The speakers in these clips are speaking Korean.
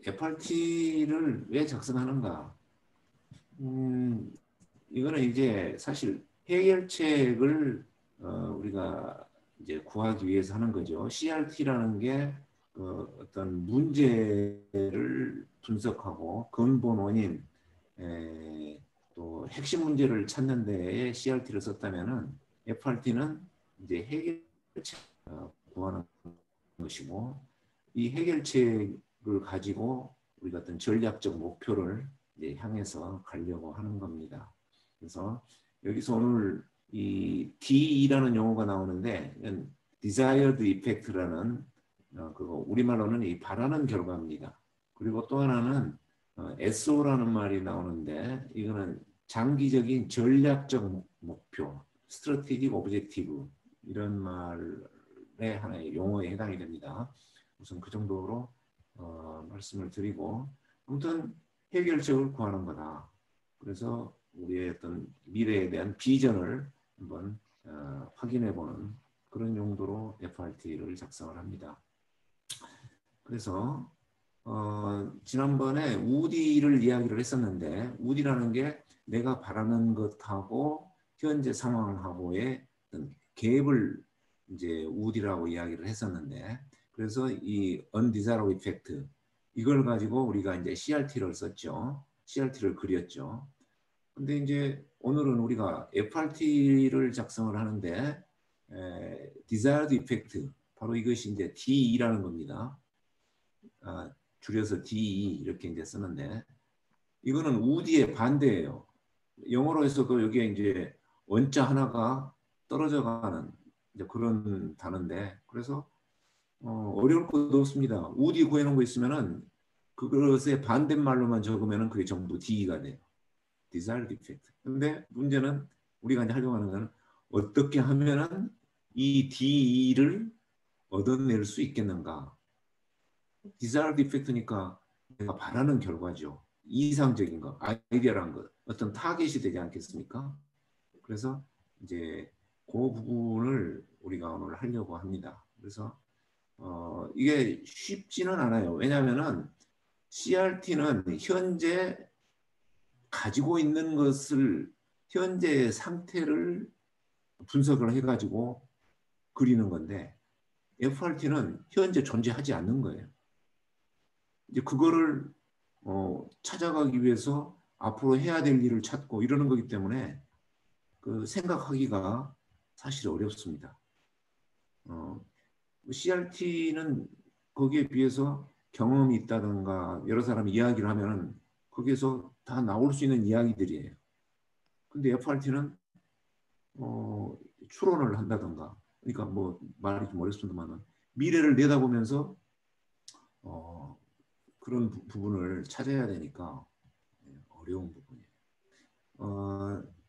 FRT를 왜 작성하는가? 이거는 이제 사실 해결책을 우리가 이제 구하기 위해서 하는 거죠. CRT라는 게 어떤 문제를 분석하고 근본 원인, 또 핵심 문제를 찾는 데에 CRT를 썼다면은 FRT는 이제 해결책 구하는 것이고 이 해결책을 가지고 우리가 어떤 전략적 목표를 이제 향해서 가려고 하는 겁니다. 그래서 여기서 오늘 이 D라는 용어가 나오는데 이건 desired effect라는 그거 우리말로는 이 바라는 결과입니다. 그리고 또 하나는 SO라는 말이 나오는데 이거는 장기적인 전략적 목표, strategic objective 이런 말의 하나의 용어에 해당이 됩니다. 우선 그 정도로 말씀을 드리고 아무튼 해결책을 구하는 거다. 그래서 우리의 어떤 미래에 대한 비전을 한번 확인해보는 그런 용도로 FRT를 작성을 합니다. 그래서 지난번에 우디를 이야기를 했었는데 우디라는 게 내가 바라는 것하고 현재 상황하고의 어떤 갭을 이제 우디라고 이야기를 했었는데 그래서 이 undesirable effect 이걸 가지고 우리가 이제 CRT를 썼죠. CRT를 그렸죠. 근데 이제 오늘은 우리가 FRT를 작성을 하는데 desired effect 바로 이것이 이제 DE라는 겁니다. 줄여서 DE 이렇게 이제 쓰는데 이거는 우디의 반대예요. 영어로 해서도 여기에 이제 원자 하나가 떨어져 가는 이제 그런 단어인데 그래서 어려울 것도 없습니다. 우디 구해놓은 거 있으면은 그것의 반대말로만 적으면은 그게 전부 DE가 돼요. desired effect. 근데 문제는 우리가 이제 하려고 하는 거는 어떻게 하면은 이 DE를 얻어낼 수 있겠는가? desired effect니까 내가 바라는 결과죠. 이상적인 거, 아이디어란 것, 어떤 타겟이 되지 않겠습니까? 그래서 이제 그 부분을 우리가 오늘 하려고 합니다. 그래서 이게 쉽지는 않아요. 왜냐하면은 CRT는 현재 가지고 있는 것을 현재의 상태를 분석을 해가지고 그리는 건데 FRT는 현재 존재하지 않는 거예요. 이제 그거를 찾아가기 위해서 앞으로 해야 될 일을 찾고 이러는 거기 때문에 그 생각하기가 사실 어렵습니다. CRT는 거기에 비해서 경험이 있다든가 여러 사람이 이야기를 하면 거기에서 다 나올 수 있는 이야기들이에요. 근데 FRT는 추론을 한다든가 그러니까 뭐 말이 좀 어렵습니다만 미래를 내다보면서 그런 부분을 찾아야 되니까 어려운 부분이에요.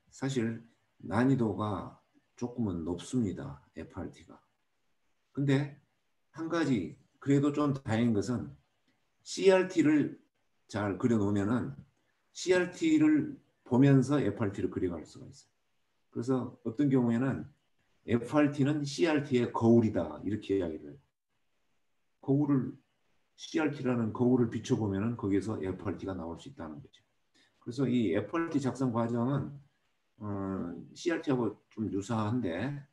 사실 난이도가 조금은 높습니다. FRT가. 근데 한 가지 그래도 좀 다행인 것은 CRT를 잘 그려놓으면은 CRT를 보면서 FRT를 그려갈 수가 있어요. 그래서 어떤 경우에는 FRT는 CRT의 거울이다 이렇게 이야기를 해요. 거울을 CRT라는 거울을 비춰보면은 거기에서 FRT가 나올 수 있다는 거죠. 그래서 이 FRT 작성 과정은 CRT하고 좀 유사한데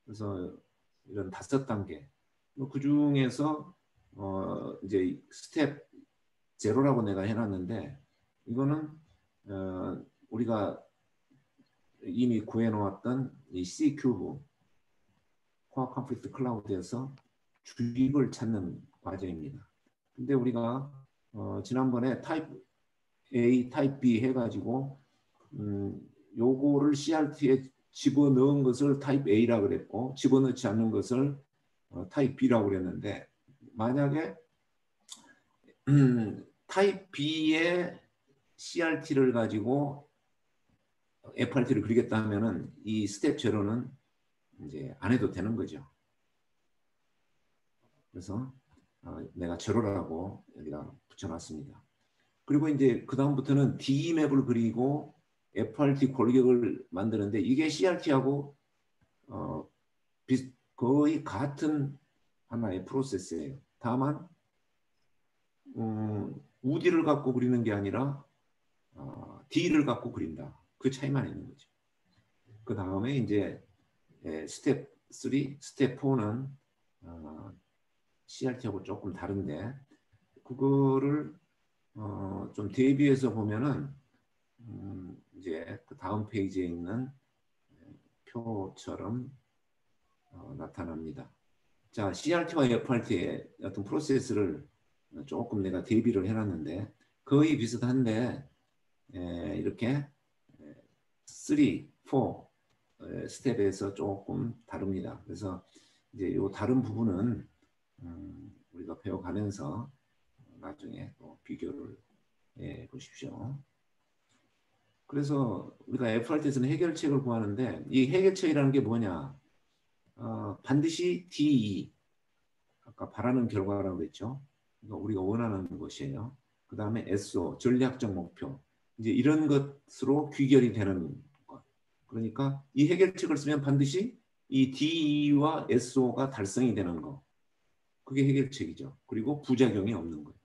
그래서 이런 5단계 그 중에서 이제 스텝 제로라고 내가 해놨는데 이거는 우리가 이미 구해놓았던 이 C 큐브 코어 컴플리트 클라우드에서 주입을 찾는 과정입니다. 근데 우리가 지난번에 타입 A, 타입 B 해가지고 요거를 CRT에 집어넣은 것을 타입 A라고 그랬고 집어넣지 않는 것을 타입 B라고 그랬는데 만약에 타입 B의 CRT를 가지고 FRT를 그리겠다 하면은 이 스텝 제로는 이제 안 해도 되는 거죠. 그래서 내가 제로라고 여기다 붙여놨습니다. 그리고 이제 그 다음부터는 D맵을 그리고 FRT 골격을 만드는데 이게 CRT하고 거의 같은 하나의 프로세스예요. 다만 우디를 갖고 그리는 게 아니라 D를 갖고 그린다. 그 차이만 있는 거죠. 그 다음에 이제 스텝 3, 스텝 4는 CRT하고 조금 다른데 그거를 좀 대비해서 보면은 이제 그 다음 페이지에 있는 표처럼 나타납니다. 자, CRT와 FRT의 어떤 프로세스를 조금 내가 대비를 해놨는데 거의 비슷한데 이렇게 3, 4 스텝에서 조금 다릅니다. 그래서 이제 이 다른 부분은 우리가 배워가면서 나중에 또 비교를 해 보십시오. 그래서 우리가 FRT에서는 해결책을 구하는데 이 해결책이라는 게 뭐냐? 반드시 DE, 아까 바라는 결과라고 그랬죠. 우리가 원하는 것이에요. 그 다음에 SO, 전략적 목표. 이제 이런 것으로 귀결이 되는 것. 그러니까 이 해결책을 쓰면 반드시 이 DE와 SO가 달성이 되는 거. 그게 해결책이죠. 그리고 부작용이 없는 거예요.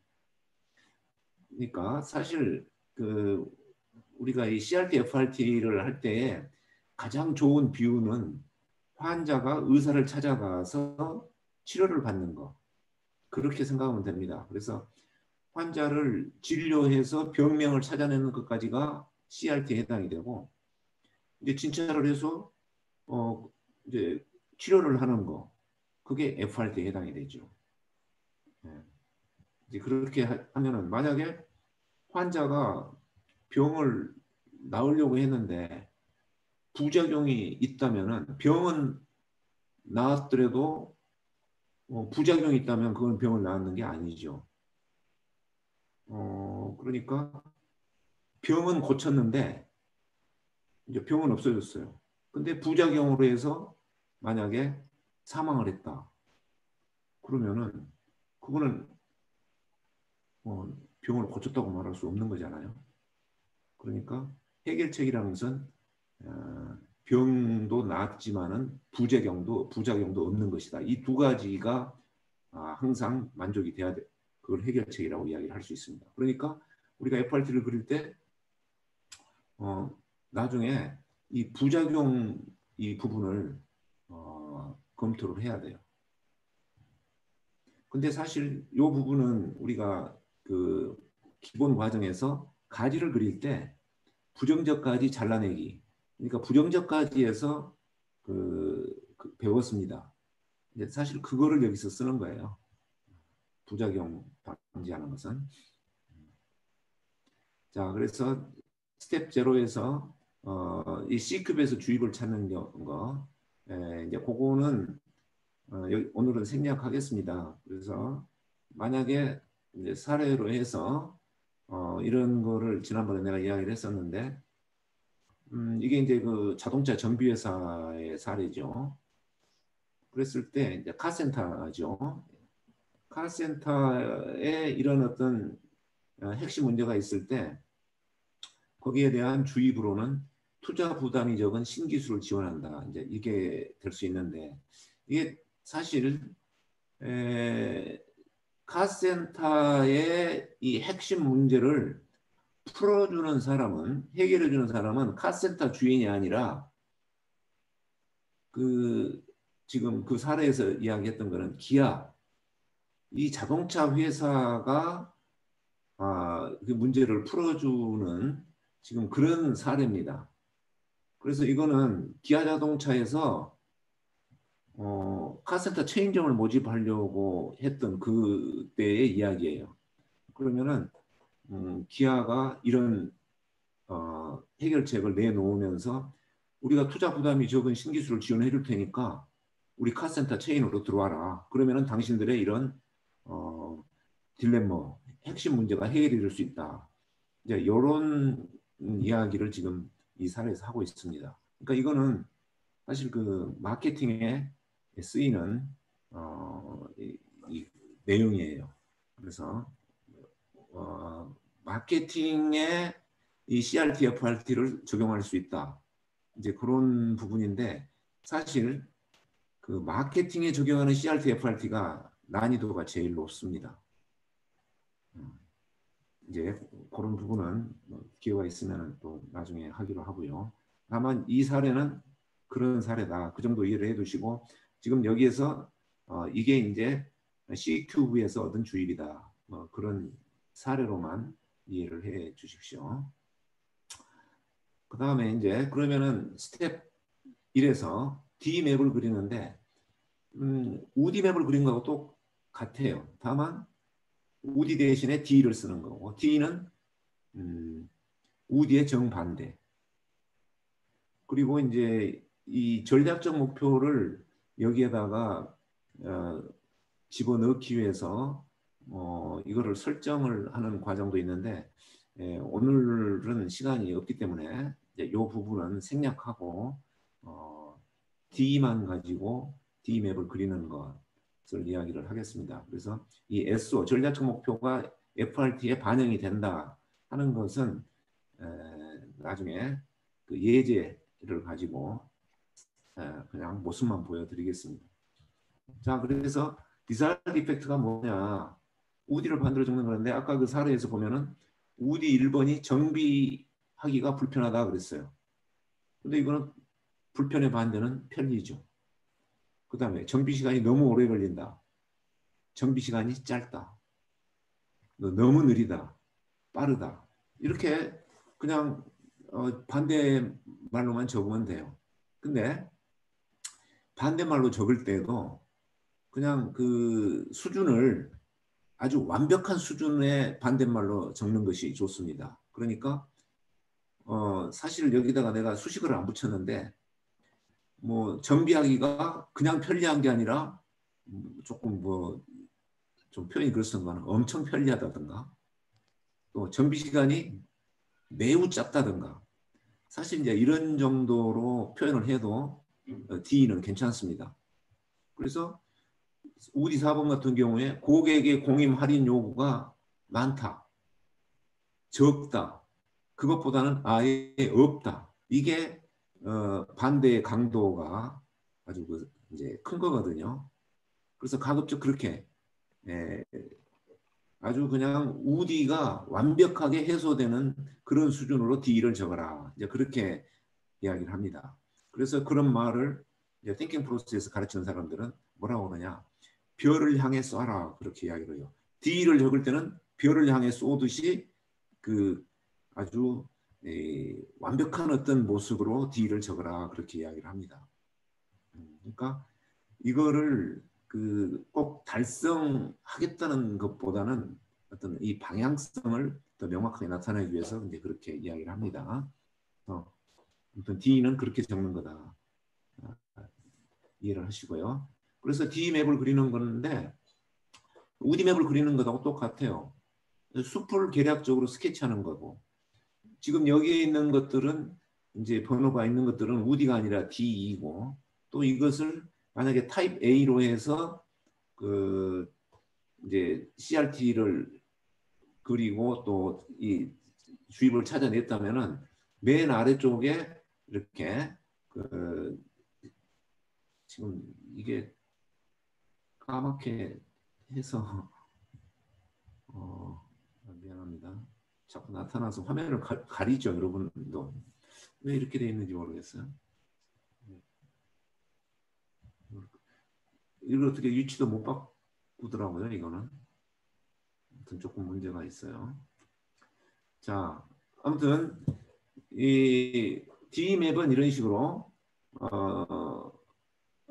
그러니까 사실 그 우리가 이 CRT, FRT를 할 때에 가장 좋은 비유는 환자가 의사를 찾아가서 치료를 받는 거. 그렇게 생각하면 됩니다. 그래서 환자를 진료해서 병명을 찾아내는 것까지가 CRT에 해당이 되고 이제 진찰을 해서 이제 치료를 하는 거 그게 FRT에 해당이 되죠. 이제 그렇게 하면은 만약에 환자가 병을 나으려고 했는데 부작용이 있다면은 병은 나았더라도 부작용이 있다면 그건 병을 나았는 게 아니죠. 그러니까 병은 고쳤는데 이제 병은 없어졌어요. 근데 부작용으로 해서 만약에 사망을 했다. 그러면은 그거는 병을 고쳤다고 말할 수 없는 거잖아요. 그러니까 해결책이라는 것은 병도 나았지만은 부작용도 없는 것이다. 이 두 가지가 항상 만족이 돼야 돼. 그걸 해결책이라고 이야기를 할 수 있습니다. 그러니까 우리가 FRT를 그릴 때 나중에 이 부작용 이 부분을 검토를 해야 돼요. 근데 사실 이 부분은 우리가 그 기본 과정에서 가지를 그릴 때 부정적 가지 잘라내기. 그러니까 부정적 가지에서 배웠습니다. 이제 사실 그거를 여기서 쓰는 거예요. 부작용 방지하는 것은. 자, 그래서 스텝 제로에서 이 C급에서 주입을 찾는 거, 이제 그거는 오늘은 생략하겠습니다. 그래서 만약에 이제 사례로 해서 이런 거를 지난번에 내가 이야기를 했었는데 이게 이제 그 자동차 정비회사의 사례죠. 그랬을 때 이제 카센터죠. 카센터에 이런 어떤 핵심 문제가 있을 때 거기에 대한 주입으로는 투자 부담이 적은 신기술을 지원한다. 이제 이게 될 수 있는데 이게 사실 카센터의 이 핵심 문제를 풀어주는 사람은 해결해주는 사람은 카센터 주인이 아니라 그 지금 그 사례에서 이야기했던 거는 기아 이 자동차 회사가 그 문제를 풀어주는 지금 그런 사례입니다. 그래서 이거는 기아 자동차에서 카센터 체인점을 모집하려고 했던 그때의 이야기예요. 그러면은 기아가 이런 해결책을 내놓으면서 우리가 투자 부담이 적은 신기술을 지원해 줄 테니까 우리 카센터 체인으로 들어와라. 그러면은 당신들의 이런 딜레마, 핵심 문제가 해결이 될 수 있다. 이제 이런 이야기를 지금 이 사례에서 하고 있습니다. 그러니까 이거는 사실 그 마케팅에 쓰이는 이 내용이에요. 그래서 마케팅에 이 CRT, FRT를 적용할 수 있다. 이제 그런 부분인데 사실 그 마케팅에 적용하는 CRT, FRT가 난이도가 제일 높습니다. 이제 그런 부분은 기회가 있으면 또 나중에 하기로 하고요. 다만 이 사례는 그런 사례다. 그 정도 이해를 해두시고 지금 여기에서 이게 이제 C큐브에서 얻은 주입이다. 뭐 그런 사례로만 이해를 해 주십시오. 그 다음에 이제 그러면은 스텝 1에서 D맵을 그리는데 우디 맵을 그린 거하고 똑같아요. 다만 우디 대신에 D를 쓰는 거고 D는 우디의 정반대. 그리고 이제 이 전략적 목표를 여기에다가 집어넣기 위해서 이거를 설정을 하는 과정도 있는데 오늘은 시간이 없기 때문에 이제 이 부분은 생략하고 D만 가지고 D맵을 그리는 것을 이야기를 하겠습니다. 그래서 이 SO 전략적 목표가 FRT에 반영이 된다 하는 것은 나중에 그 예제를 가지고 그냥 모습만 보여드리겠습니다. 자, 그래서 디자일드 이펙트가 뭐냐? 우디를 반대로 적는 건데 아까 그 사례에서 보면은 우디 1번이 정비하기가 불편하다 그랬어요. 근데 이거는 불편의 반대는 편리죠. 그 다음에 정비 시간이 너무 오래 걸린다. 정비 시간이 짧다. 너무 느리다. 빠르다. 이렇게 그냥 반대 말로만 적으면 돼요. 근데 반대말로 적을 때도 그냥 그 수준을 아주 완벽한 수준의 반대말로 적는 것이 좋습니다. 그러니까 사실 여기다가 내가 수식어를 안 붙였는데 뭐 정비하기가 그냥 편리한 게 아니라 조금 뭐 좀 표현이 그렇습니다만 엄청 편리하다든가 또 정비 시간이 매우 짧다든가 사실 이제 이런 정도로 표현을 해도 D는 괜찮습니다. 그래서 우디 4번 같은 경우에 고객의 공임 할인 요구가 많다, 적다, 그것보다는 아예 없다. 이게 반대의 강도가 아주 이제 큰 거거든요. 그래서 가급적 그렇게 아주 그냥 우디가 완벽하게 해소되는 그런 수준으로 D를 적어라. 이제 그렇게 이야기를 합니다. 그래서 그런 말을 이제 띵킹 프로세스에서 가르치는 사람들은 뭐라고 그러냐? 별을 향해 쏴라 그렇게 이야기를 해요. D를 적을 때는 별을 향해 쏘듯이 그 아주 완벽한 어떤 모습으로 D를 적어라 그렇게 이야기를 합니다. 그러니까 이거를 그 꼭 달성하겠다는 것보다는 어떤 이 방향성을 더 명확하게 나타내기 위해서 이제 그렇게 이야기를 합니다. 아무튼 D는 그렇게 적는 거다. 이해를 하시고요. 그래서 D맵을 그리는 건데 우디맵을 그리는 것하고 똑같아요. 숲을 계략적으로 스케치하는 거고 지금 여기에 있는 것들은 이제 번호가 있는 것들은 우디가 아니라 D2고 또 이것을 만약에 타입 A로 해서 그 이제 CRT를 그리고 또 이 주입을 찾아냈다면은 맨 아래쪽에 이렇게 그 지금 이게 까맣게 해서 미안합니다. 자꾸 나타나서 화면을 가리죠, 여러분도. 왜 이렇게 돼 있는지 모르겠어요. 이걸 어떻게 위치도 못 바꾸더라고요, 이거는. 아무튼 조금 문제가 있어요. 자, 아무튼 이 D맵은 이런 식으로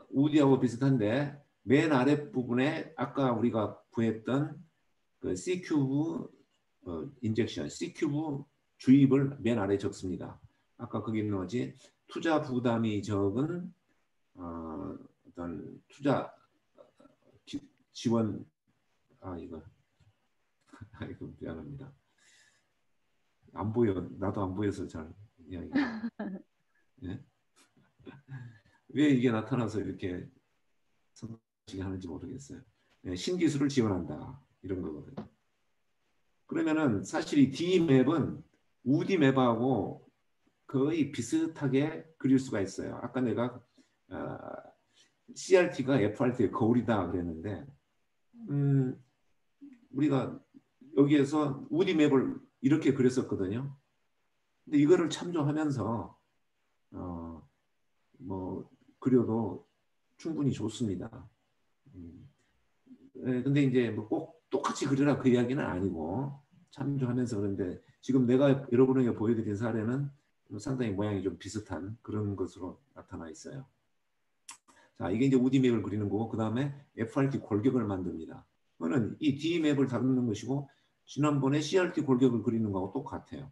우디하고 비슷한데 맨 아랫부분에 아까 우리가 구했던 그 C큐브 인젝션, C큐브 주입을 맨 아래에 적습니다. 아까 거기 뭐지? 투자 부담이 적은 어떤 투자 지원 이거 이거 미안합니다. 안 보여. 나도 안 보여서 잘 이야기. 네? 왜 이게 나타나서 이렇게 선택이 하는지 모르겠어요. 네, 신기술을 지원한다 이런 거거든요. 그러면은 사실 이 D맵은 우디 맵하고 거의 비슷하게 그릴 수가 있어요. 아까 내가 CRT가 FRT의 거울이다 그랬는데 우리가 여기에서 우디 맵을 이렇게 그렸었거든요. 근데 이거를 참조하면서 뭐 그려도 충분히 좋습니다. 근데 이제 뭐 꼭 똑같이 그리라 그 이야기는 아니고 참조하면서. 그런데 지금 내가 여러분에게 보여드린 사례는 상당히 모양이 좀 비슷한 그런 것으로 나타나 있어요. 자, 이게 이제 우디 맵을 그리는 거고, 그 다음에 FRT 골격을 만듭니다. 그거는 이 D 맵을 다루는 것이고, 지난번에 CRT 골격을 그리는 거하고 똑같아요.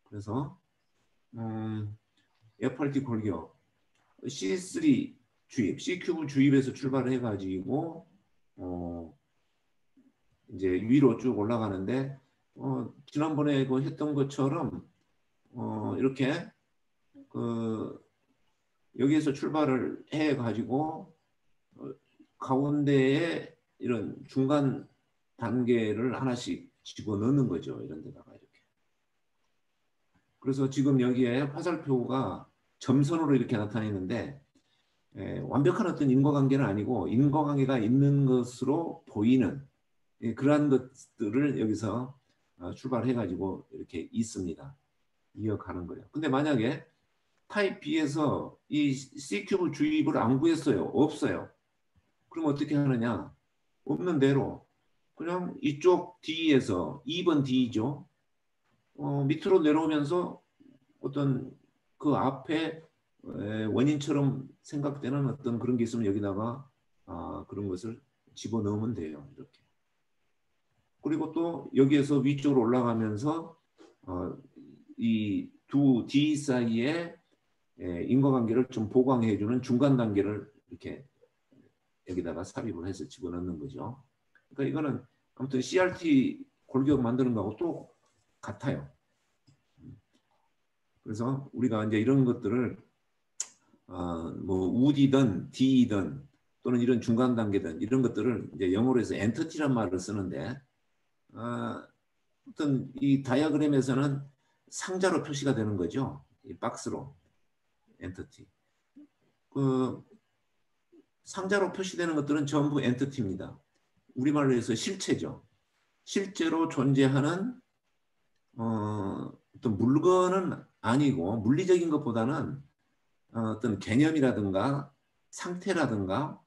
그래서 FRT 골격, C3 주입, C 큐브 주입에서 출발을 해가지고 이제 위로 쭉 올라가는데, 지난번에 그 했던 것처럼 이렇게 그 여기에서 출발을 해가지고 가운데에 이런 중간 단계를 하나씩 집어넣는 거죠. 이런 데다가 이렇게. 그래서 지금 여기에 화살표가 점선으로 이렇게 나타내는데 완벽한 어떤 인과관계는 아니고 인과관계가 있는 것으로 보이는 그러한 것들을 여기서 출발해가지고 이렇게 있습니다. 이어가는 거예요. 근데 만약에 타입 B에서 이 C큐브 주입을 안 구했어요. 없어요. 그럼 어떻게 하느냐? 없는 대로 그냥 이쪽 D에서 2번 D죠. 밑으로 내려오면서 어떤 그 앞에 원인처럼 생각되는 어떤 그런 게 있으면 여기다가 그런 것을 집어넣으면 돼요. 이렇게. 그리고 또 여기에서 위쪽으로 올라가면서 이 두 D 사이에 인과관계를 좀 보강해주는 중간 단계를 이렇게 여기다가 삽입을 해서 집어넣는 거죠. 그러니까 이거는 아무튼 CRT 골격 만드는 거하고 또 같아요. 그래서 우리가 이제 이런 것들을 뭐 우디든 D든 또는 이런 중간 단계든 이런 것들을 이제 영어로 해서 엔터티란 말을 쓰는데 어떤 이 다이어그램에서는 상자로 표시가 되는 거죠. 이 박스로 엔터티. 그 상자로 표시되는 것들은 전부 엔터티입니다. 우리말로 해서 실체죠. 실제로 존재하는 어떤 물건은 아니고 물리적인 것보다는 어떤 개념이라든가 상태라든가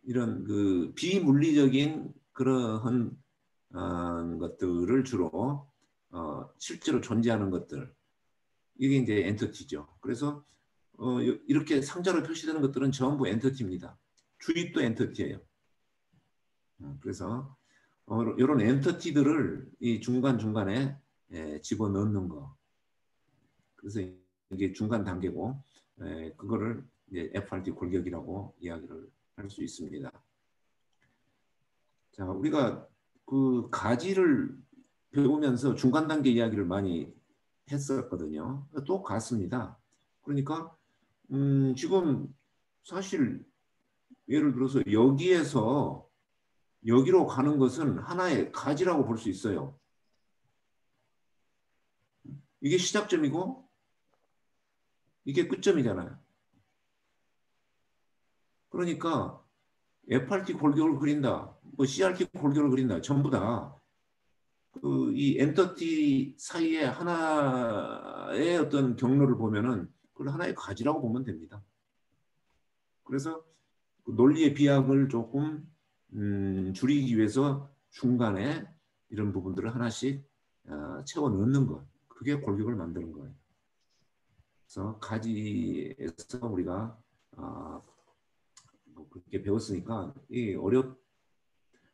이런 그 비물리적인 그러한 것들을 주로 실제로 존재하는 것들, 이게 이제 엔터티죠. 그래서 이렇게 상자로 표시되는 것들은 전부 엔터티입니다. 주입도 엔터티예요. 그래서 이런 엔터티들을 이 중간중간에 집어넣는 거. 그래서 이게 중간 단계고 그거를 이제 FRT 골격이라고 이야기를 할 수 있습니다. 자, 우리가 그 가지를 배우면서 중간 단계 이야기를 많이 했었거든요. 똑같습니다. 그러니까 지금 사실 예를 들어서 여기에서 여기로 가는 것은 하나의 가지라고 볼 수 있어요. 이게 시작점이고 이게 끝점이잖아요. 그러니까 FRT 골격을 그린다, 뭐 CRT 골격을 그린다, 전부 다 그 이 엔터티 사이에 하나의 어떤 경로를 보면은 그걸 하나의 가지라고 보면 됩니다. 그래서 그 논리의 비약을 조금 줄이기 위해서 중간에 이런 부분들을 하나씩 채워 넣는 것, 그게 골격을 만드는 거예요. 그래서 가지에서 우리가 뭐 그렇게 배웠으니까 이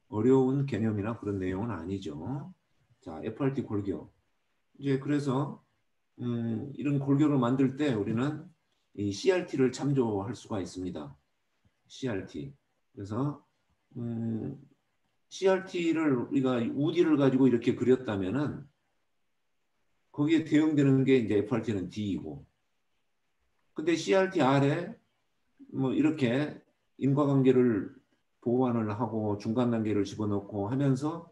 어려운 개념이나 그런 내용은 아니죠. 자, FRT 골격. 이제 그래서 이런 골격을 만들 때 우리는 이 CRT를 참조할 수가 있습니다. CRT. 그래서 CRT를 우리가 우디를 가지고 이렇게 그렸다면은 거기에 대응되는 게 이제 FRT는 D이고, 근데 CRT 아래 뭐 이렇게 인과관계를 보완을 하고 중간 단계를 집어넣고 하면서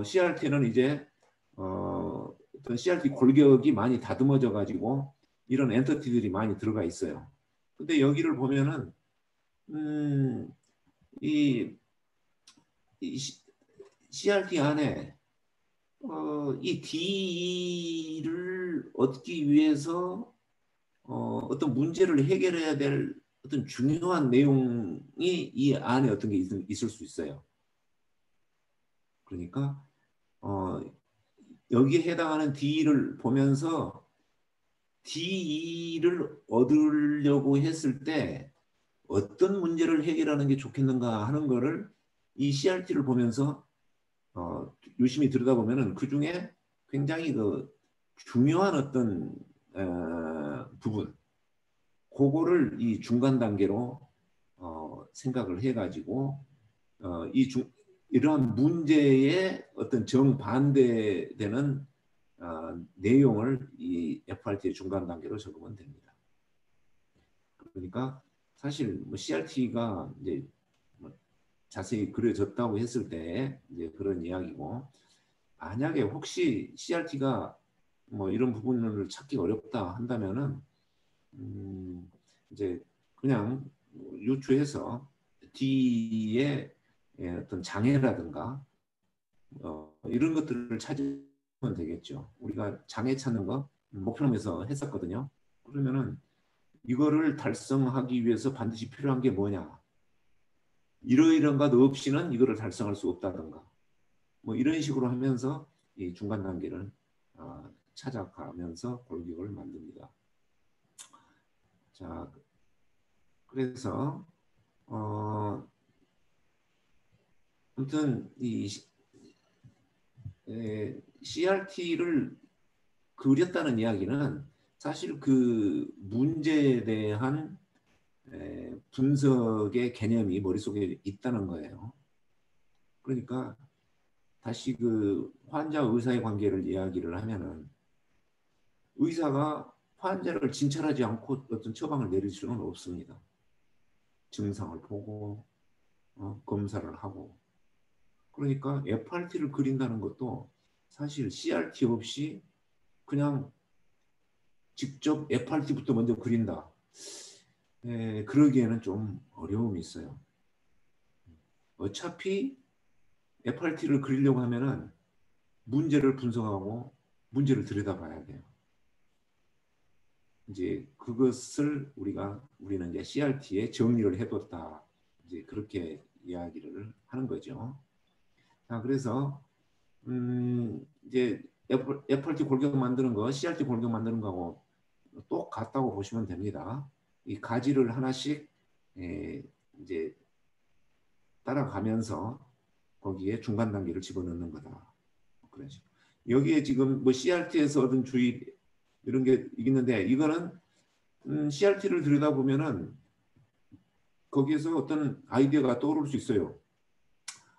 CRT는 이제 어떤 CRT 골격이 많이 다듬어져 가지고 이런 엔터티들이 많이 들어가 있어요. 근데 여기를 보면은 이 CRT 안에 이 D를 얻기 위해서 어떤 문제를 해결해야 될 어떤 중요한 내용이 이 안에 어떤 게 있을 수 있어요. 그러니까 어, 여기에 해당하는 D를 보면서 D를 얻으려고 했을 때 어떤 문제를 해결하는 게 좋겠는가 하는 거를 이 CRT를 보면서 유심히 들여다보면은 그 중에 굉장히 그 중요한 어떤 부분, 그거를 이 중간 단계로 생각을 해가지고 이러한 문제에 어떤 정반대되는 내용을 이 FRT의 중간 단계로 적으면 됩니다. 그러니까 사실 뭐 CRT가 이제 뭐 자세히 그려졌다고 했을 때 이제 그런 이야기고, 만약에 혹시 CRT가 뭐 이런 부분을 찾기 어렵다 한다면은 이제 그냥 유추해서 D의 어떤 장애라든가 이런 것들을 찾으면 되겠죠. 우리가 장애 찾는 거 목표점에서 했었거든요. 그러면은 이거를 달성하기 위해서 반드시 필요한 게 뭐냐? 이러이러한 것 없이는 이거를 달성할 수 없다든가 뭐 이런 식으로 하면서 이 중간 단계를 찾아가면서 골격을 만듭니다. 자, 그래서 아무튼 이 CRT를 그렸다는 이야기는 사실 그 문제에 대한 분석의 개념이 머릿속에 있다는 거예요. 그러니까 다시 그 환자 의사의 관계를 이야기를 하면은 의사가 환자를 진찰하지 않고 어떤 처방을 내릴 수는 없습니다. 증상을 보고 검사를 하고. 그러니까 FRT를 그린다는 것도 사실 CRT 없이 그냥 직접 FRT부터 먼저 그린다. 그러기에는 좀 어려움이 있어요. 어차피 FRT를 그리려고 하면은 문제를 분석하고 문제를 들여다봐야 돼요. 이제 그것을 우리는 이제 CRT에 정리를 해뒀다. 이제 그렇게 이야기를 하는 거죠. 자, 그래서 이제 FRT 골격 만드는 거, CRT 골격 만드는 거하고 똑같다고 보시면 됩니다. 이 가지를 하나씩 이제 따라가면서 거기에 중간 단계를 집어넣는 거다. 그런 식. 여기에 지금 뭐 CRT에서 얻은 주의 이런 게 있는데 이거는 CRT를 들여다보면은 거기에서 어떤 아이디어가 떠오를 수 있어요.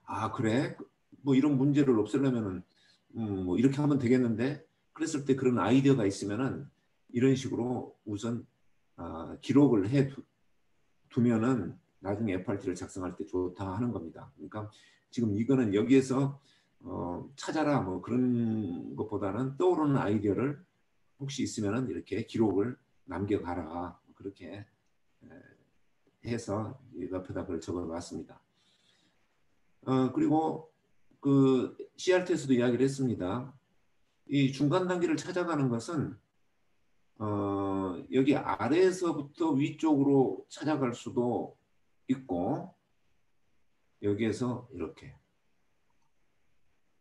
아, 그래? 뭐 이런 문제를 없애려면은 뭐 이렇게 하면 되겠는데 그랬을 때 그런 아이디어가 있으면은 이런 식으로 우선 기록을 해 두면은 나중에 FRT를 작성할 때 좋다 하는 겁니다. 그러니까 지금 이거는 여기에서 찾아라 뭐 그런 것보다는 떠오르는 아이디어를 혹시 있으면은 이렇게 기록을 남겨가라 그렇게 해서 옆에다 그걸 적어봤습니다. 그리고 그 CRT에서도 이야기를 했습니다. 이 중간 단계를 찾아가는 것은 여기 아래에서부터 위쪽으로 찾아갈 수도 있고 여기에서 이렇게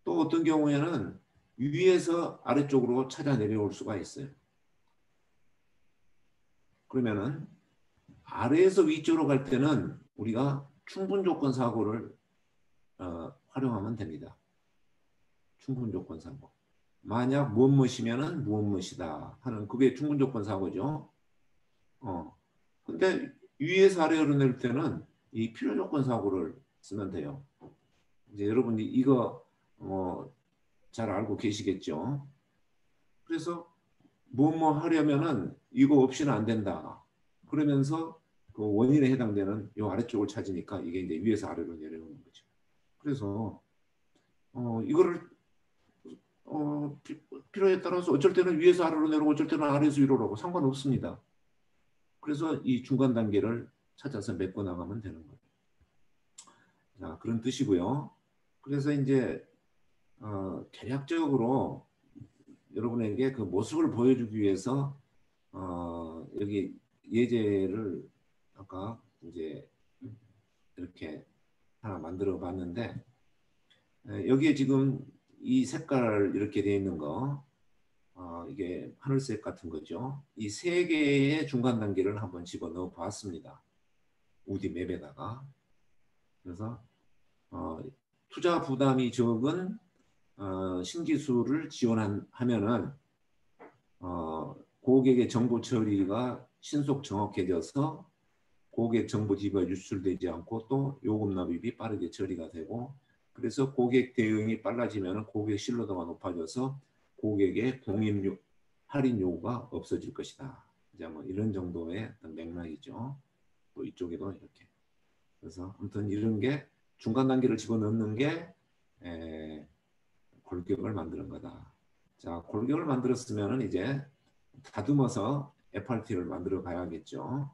또 어떤 경우에는 위에서 아래쪽으로 찾아 내려올 수가 있어요. 그러면은 아래에서 위쪽으로 갈 때는 우리가 충분 조건 사고를 활용하면 됩니다. 충분 조건 사고. 만약 무엇이면은 무엇이다 하는 그게 충분 조건 사고죠. 근데 위에서 아래로 내릴 때는 이 필요 조건 사고를 쓰면 돼요. 이제 여러분이 이거 잘 알고 계시겠죠. 그래서 뭐 하려면은 이거 없이는 안 된다. 그러면서 그 원인에 해당되는 이 아래쪽을 찾으니까 이게 이제 위에서 아래로 내려오는 거죠. 그래서 이거를 필요에 따라서 어쩔 때는 위에서 아래로 내려오고 어쩔 때는 아래에서 위로 오고 상관없습니다. 그래서 이 중간 단계를 찾아서 메꿔 나가면 되는 거예요. 자, 그런 뜻이고요. 그래서 이제 개략적으로 여러분에게 그 모습을 보여주기 위해서 여기 예제를 아까 이제 이렇게 하나 만들어 봤는데 여기에 지금 이 색깔 이렇게 되어 있는 거 이게 하늘색 같은 거죠. 이 세 개의 중간 단계를 한번 집어넣어 봤습니다. 우디 맵에다가. 그래서 투자 부담이 적은 신기술을 지원하면은 고객의 정보 처리가 신속 정확해져서 고객 정보 지배가 유출되지 않고 또 요금 납입이 빠르게 처리가 되고 그래서 고객 대응이 빨라지면 고객 신뢰도가 높아져서 고객의 공임 할인 요구가 없어질 것이다. 이제 뭐 이런 정도의 어떤 맥락이죠. 또 이쪽에도 이렇게. 그래서 아무튼 이런 게 중간 단계를 집어넣는 게 골격을 만드는 거다. 자, 골격을 만들었으면 이제 다듬어서 FRT를 만들어 가야겠죠.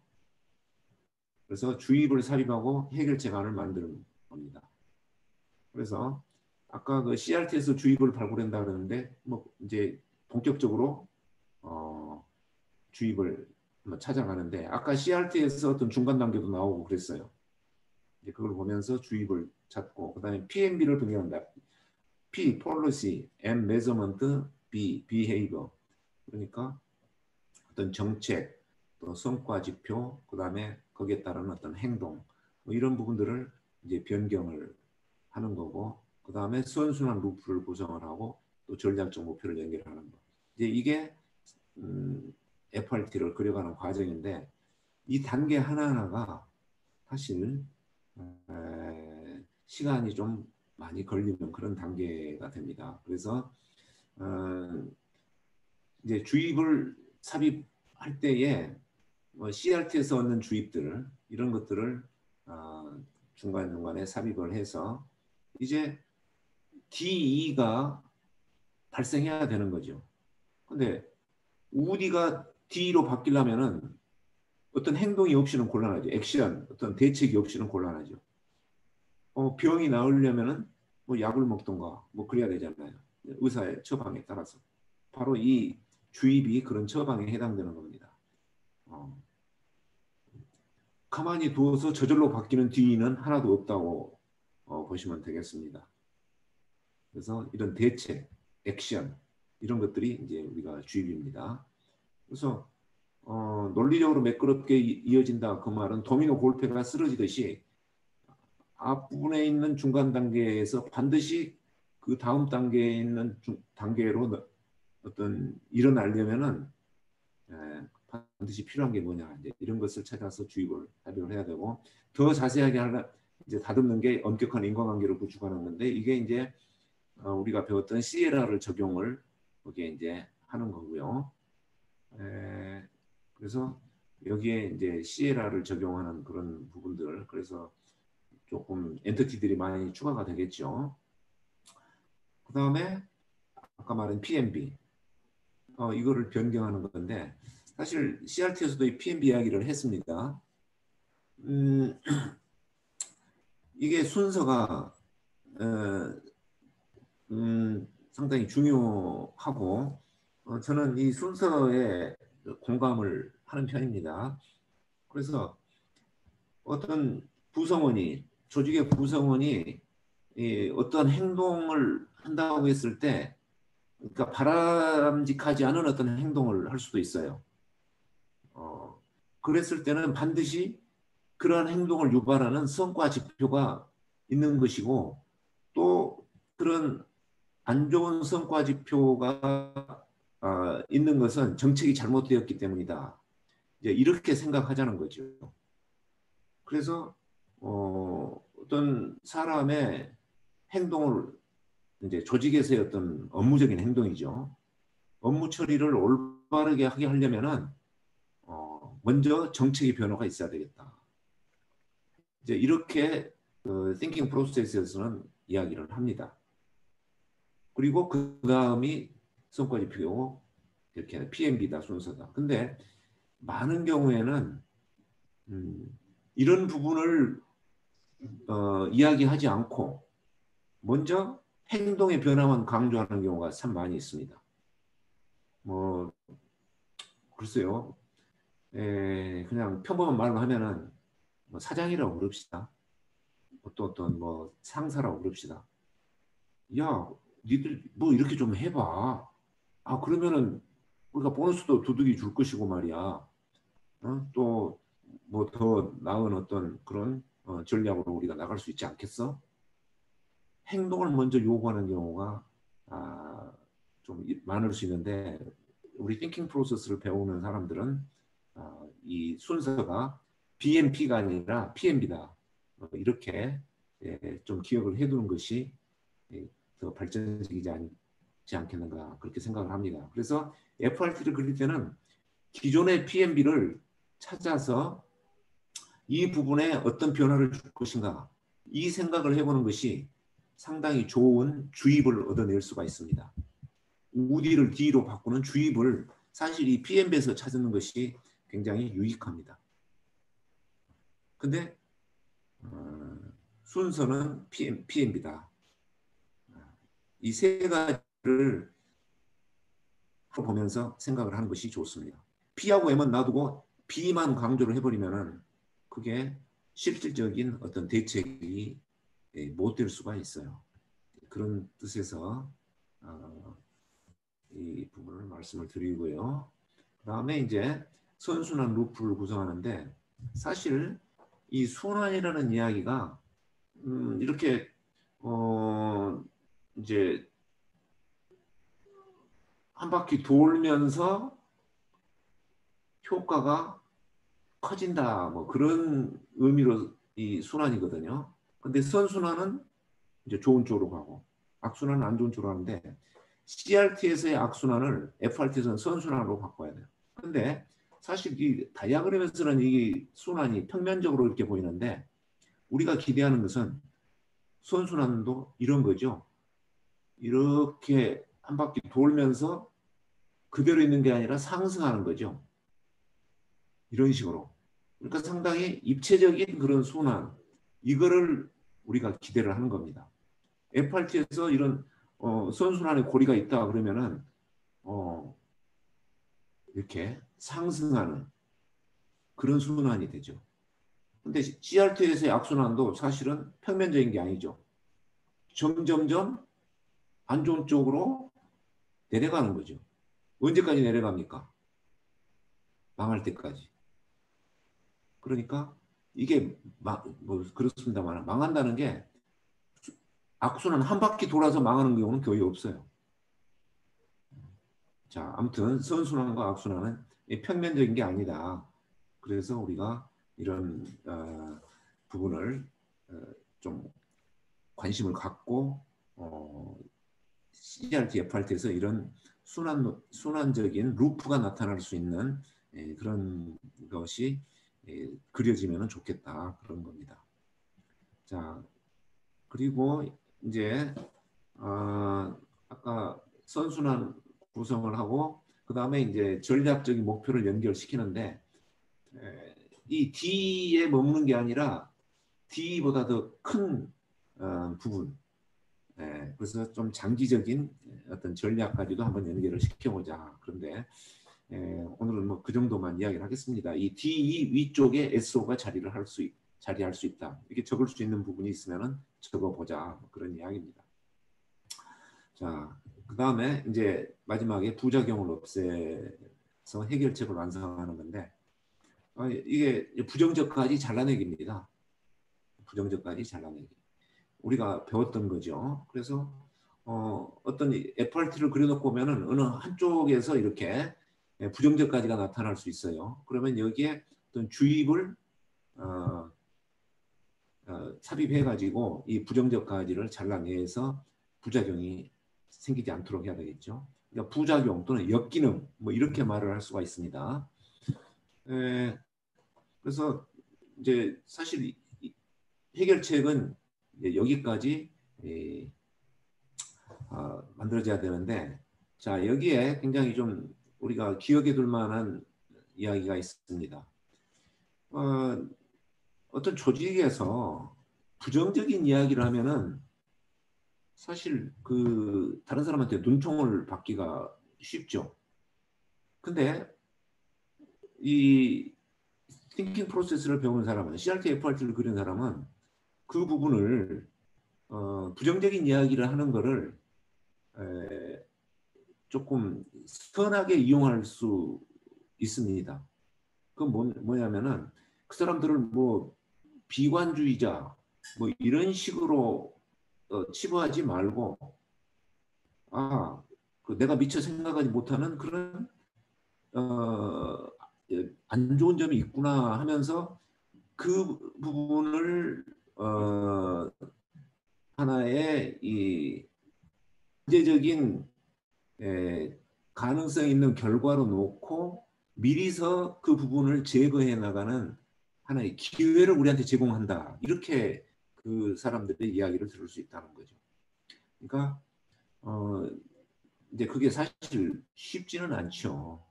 그래서 주입을 삽입하고 해결책안을 만드는 겁니다. 그래서 아까 그 CRT에서 주입을 발굴한다 그러는데 뭐 이제 본격적으로 주입을 찾아가는데 아까 CRT에서 어떤 중간 단계도 나오고 그랬어요. 이제 그걸 보면서 주입을 찾고 그다음에 PMB를 변경한다. P, policy, M, measurement, B, behavior. 그러니까 어떤 정책, 또 성과 지표, 그다음에 거기에 따른 어떤 행동, 뭐 이런 부분들을 이제 변경을 하는 거고, 그다음에 선순환 루프를 구성을 하고 또 전략적 목표를 연결하는 거. 이제 이게 FRT를 그려가는 과정인데 이 단계 하나하나가 사실 시간이 좀 많이 걸리는 그런 단계가 됩니다. 그래서 이제 주입을 삽입할 때에 뭐 CRT에서 얻는 주입들 이런 것들을 중간중간에 삽입을 해서 이제 D2가 발생해야 되는 거죠. 근데 우디가 D로 바뀌려면은 어떤 행동이 없이는 곤란하죠. 액션, 어떤 대책이 없이는 곤란하죠. 병이 나으려면은 뭐 약을 먹던가 뭐 그래야 되잖아요. 의사의 처방에 따라서. 바로 이 주입이 그런 처방에 해당되는 겁니다. 가만히 두어서 저절로 바뀌는 D는 하나도 없다고 보시면 되겠습니다. 그래서 이런 대책, 액션 이런 것들이 이제 우리가 주입입니다. 그래서 논리적으로 매끄럽게 이어진다 그 말은 도미노 골패가 쓰러지듯이 앞부분에 있는 중간 단계에서 반드시 그 다음 단계에 있는 단계로 어떤 일어나려면은 반드시 필요한 게 뭐냐 이제 이런 것을 찾아서 주입을 합의를 해야 되고 더 자세하게 하려 이제 다듬는 게 엄격한 인과관계를 구축하는 건데 이게 이제 우리가 배웠던 시에라를 적용을 거기에 이제 하는 거고요. 그래서 여기에 이제 시에라를 적용하는 그런 부분들 그래서 조금 엔티티들이 많이 추가가 되겠죠. 그 다음에 아까 말한 PMB 이거를 변경하는 건데 사실 CRT에서도 이 PMB 이야기를 했습니다. 이게 순서가 상당히 중요하고 저는 이 순서에 공감을 하는 편입니다. 그래서 어떤 구성원이 조직의 구성원이 어떤 행동을 한다고 했을 때 그러니까 바람직하지 않은 어떤 행동을 할 수도 있어요. 그랬을 때는 반드시 그러한 행동을 유발하는 성과 지표가 있는 것이고 또 그런 안 좋은 성과 지표가 있는 것은 정책이 잘못되었기 때문이다. 이제 이렇게 생각하자는 거죠. 그래서 어떤 사람의 행동을 이제 조직에서의 어떤 업무적인 행동이죠. 업무 처리를 올바르게 하게 하려면은 먼저 정책의 변화가 있어야 되겠다. 이제 이렇게 thinking process에서는 이야기를 합니다. 그리고 그 다음이 성과 지표고 이렇게 PMB다 순서다. 근데 많은 경우에는 이런 부분을 이야기하지 않고 먼저 행동의 변화만 강조하는 경우가 참 많이 있습니다. 뭐 글쎄요. 그냥 평범한 말로 하면은 뭐 사장이라고 그럽시다. 어떤 뭐 상사라고 그럽시다. 야, 니들 뭐 이렇게 좀 해봐. 아, 그러면은 우리가 보너스도 두둑이 줄 것이고 말이야. 또 뭐 더 나은 어떤 그런 전략으로 우리가 나갈 수 있지 않겠어? 행동을 먼저 요구하는 경우가 좀 많을 수 있는데 우리 띵킹 프로세스를 배우는 사람들은 이 순서가 BMP가 아니라 PMB다. 이렇게 좀 기억을 해두는 것이 더 발전적이지 않겠는가 그렇게 생각을 합니다. 그래서 FRT를 그릴 때는 기존의 PMB를 찾아서 이 부분에 어떤 변화를 줄 것인가 이 생각을 해보는 것이 상당히 좋은 주입을 얻어낼 수가 있습니다. 우디를 D로 바꾸는 주입을 사실 이 PMB에서 찾는 것이 굉장히 유익합니다. 근데 순서는 PMB다. 이 세 가지를 보면서 생각을 하는 것이 좋습니다. P하고 M은 놔두고 B만 강조를 해버리면은 그게 실질적인 어떤 대책이 못 될 수가 있어요. 그런 뜻에서 이 부분을 말씀을 드리고요. 그 다음에 이제 선순환 루프를 구성하는데 사실 이 순환이라는 이야기가 이렇게 이제 한 바퀴 돌면서 효과가 커진다 뭐 그런 의미로 이 순환이거든요. 근데 선순환은 이제 좋은 쪽으로 가고 악순환은 안 좋은 쪽으로 하는데 CRT에서의 악순환을 FRT에서는 선순환으로 바꿔야 돼요. 근데 사실 이 다이아그램에서는 이 순환이 평면적으로 이렇게 보이는데 우리가 기대하는 것은 선순환도 이런 거죠. 이렇게 한 바퀴 돌면서 그대로 있는 게 아니라 상승하는 거죠. 이런 식으로. 그러니까 상당히 입체적인 그런 순환 이거를 우리가 기대를 하는 겁니다. FRT에서 이런 선순환의 고리가 있다 그러면은 이렇게 상승하는 그런 순환이 되죠. 근데 CRT에서의 악순환도 사실은 평면적인 게 아니죠. 점점점 안 좋은 쪽으로 내려가는 거죠. 언제까지 내려갑니까? 망할 때까지. 그러니까 이게 뭐 그렇습니다만 망한다는 게 악순환 한 바퀴 돌아서 망하는 경우는 거의 없어요. 자, 아무튼 선순환과 악순환은 평면적인 게 아니다. 그래서 우리가 이런 부분을 좀 관심을 갖고 CRT, FRT에서 이런 순환적인 루프가 나타날 수 있는 그런 것이 그려지면 좋겠다 그런 겁니다. 자, 그리고 이제 아까 선순환 구성을 하고 그 다음에 이제 전략적인 목표를 연결시키는데 이 D에 머무는 게 아니라 D보다 더 큰 부분 그래서 좀 장기적인 어떤 전략까지도 한번 연결을 시켜보자. 그런데 오늘은 뭐 그 정도만 이야기를 하겠습니다. 이 D 위쪽에 SO가 자리할 수 있다. 이렇게 적을 수 있는 부분이 있으면 적어보자. 뭐 그런 이야기입니다. 자, 그 다음에 이제 마지막에 부작용을 없애서 해결책을 완성하는 건데 이게 부정적까지 잘라내기입니다. 부정적까지 잘라내기. 우리가 배웠던 거죠. 그래서 어떤 FRT를 그려놓고 보면은 어느 한쪽에서 이렇게 부정적까지가 나타날 수 있어요. 그러면 여기에 어떤 주입을 삽입해가지고 이 부정적까지를 잘라내서 부작용이 생기지 않도록 해야 되겠죠. 그러니까 부작용 또는 역기능 뭐 이렇게 말을 할 수가 있습니다. 그래서 이제 사실 해결책은 여기까지 만들어져야 되는데 자 여기에 굉장히 좀 우리가 기억해 둘 만한 이야기가 있습니다. 어떤 조직에서 부정적인 이야기를 하면은 사실 그 다른 사람한테 눈총을 받기가 쉽죠. 근데 이 띵킹 프로세스를 배우는 사람은 CRT, FRT를 그리는 사람은 그 부분을 부정적인 이야기를 하는 거를 에, 조금 선하게 이용할 수 있습니다. 그건 뭐냐면은 그 사람들을 뭐 비관주의자 뭐 이런 식으로 치부하지 말고 그 내가 미처 생각하지 못하는 그런 어, 안 좋은 점이 있구나 하면서 그 부분을 하나의 이 문제적인 가능성 있는 결과로 놓고 미리서 그 부분을 제거해 나가는 하나의 기회를 우리한테 제공한다. 이렇게 그 사람들의 이야기를 들을 수 있다는 거죠. 그러니까 이제 그게 사실 쉽지는 않죠.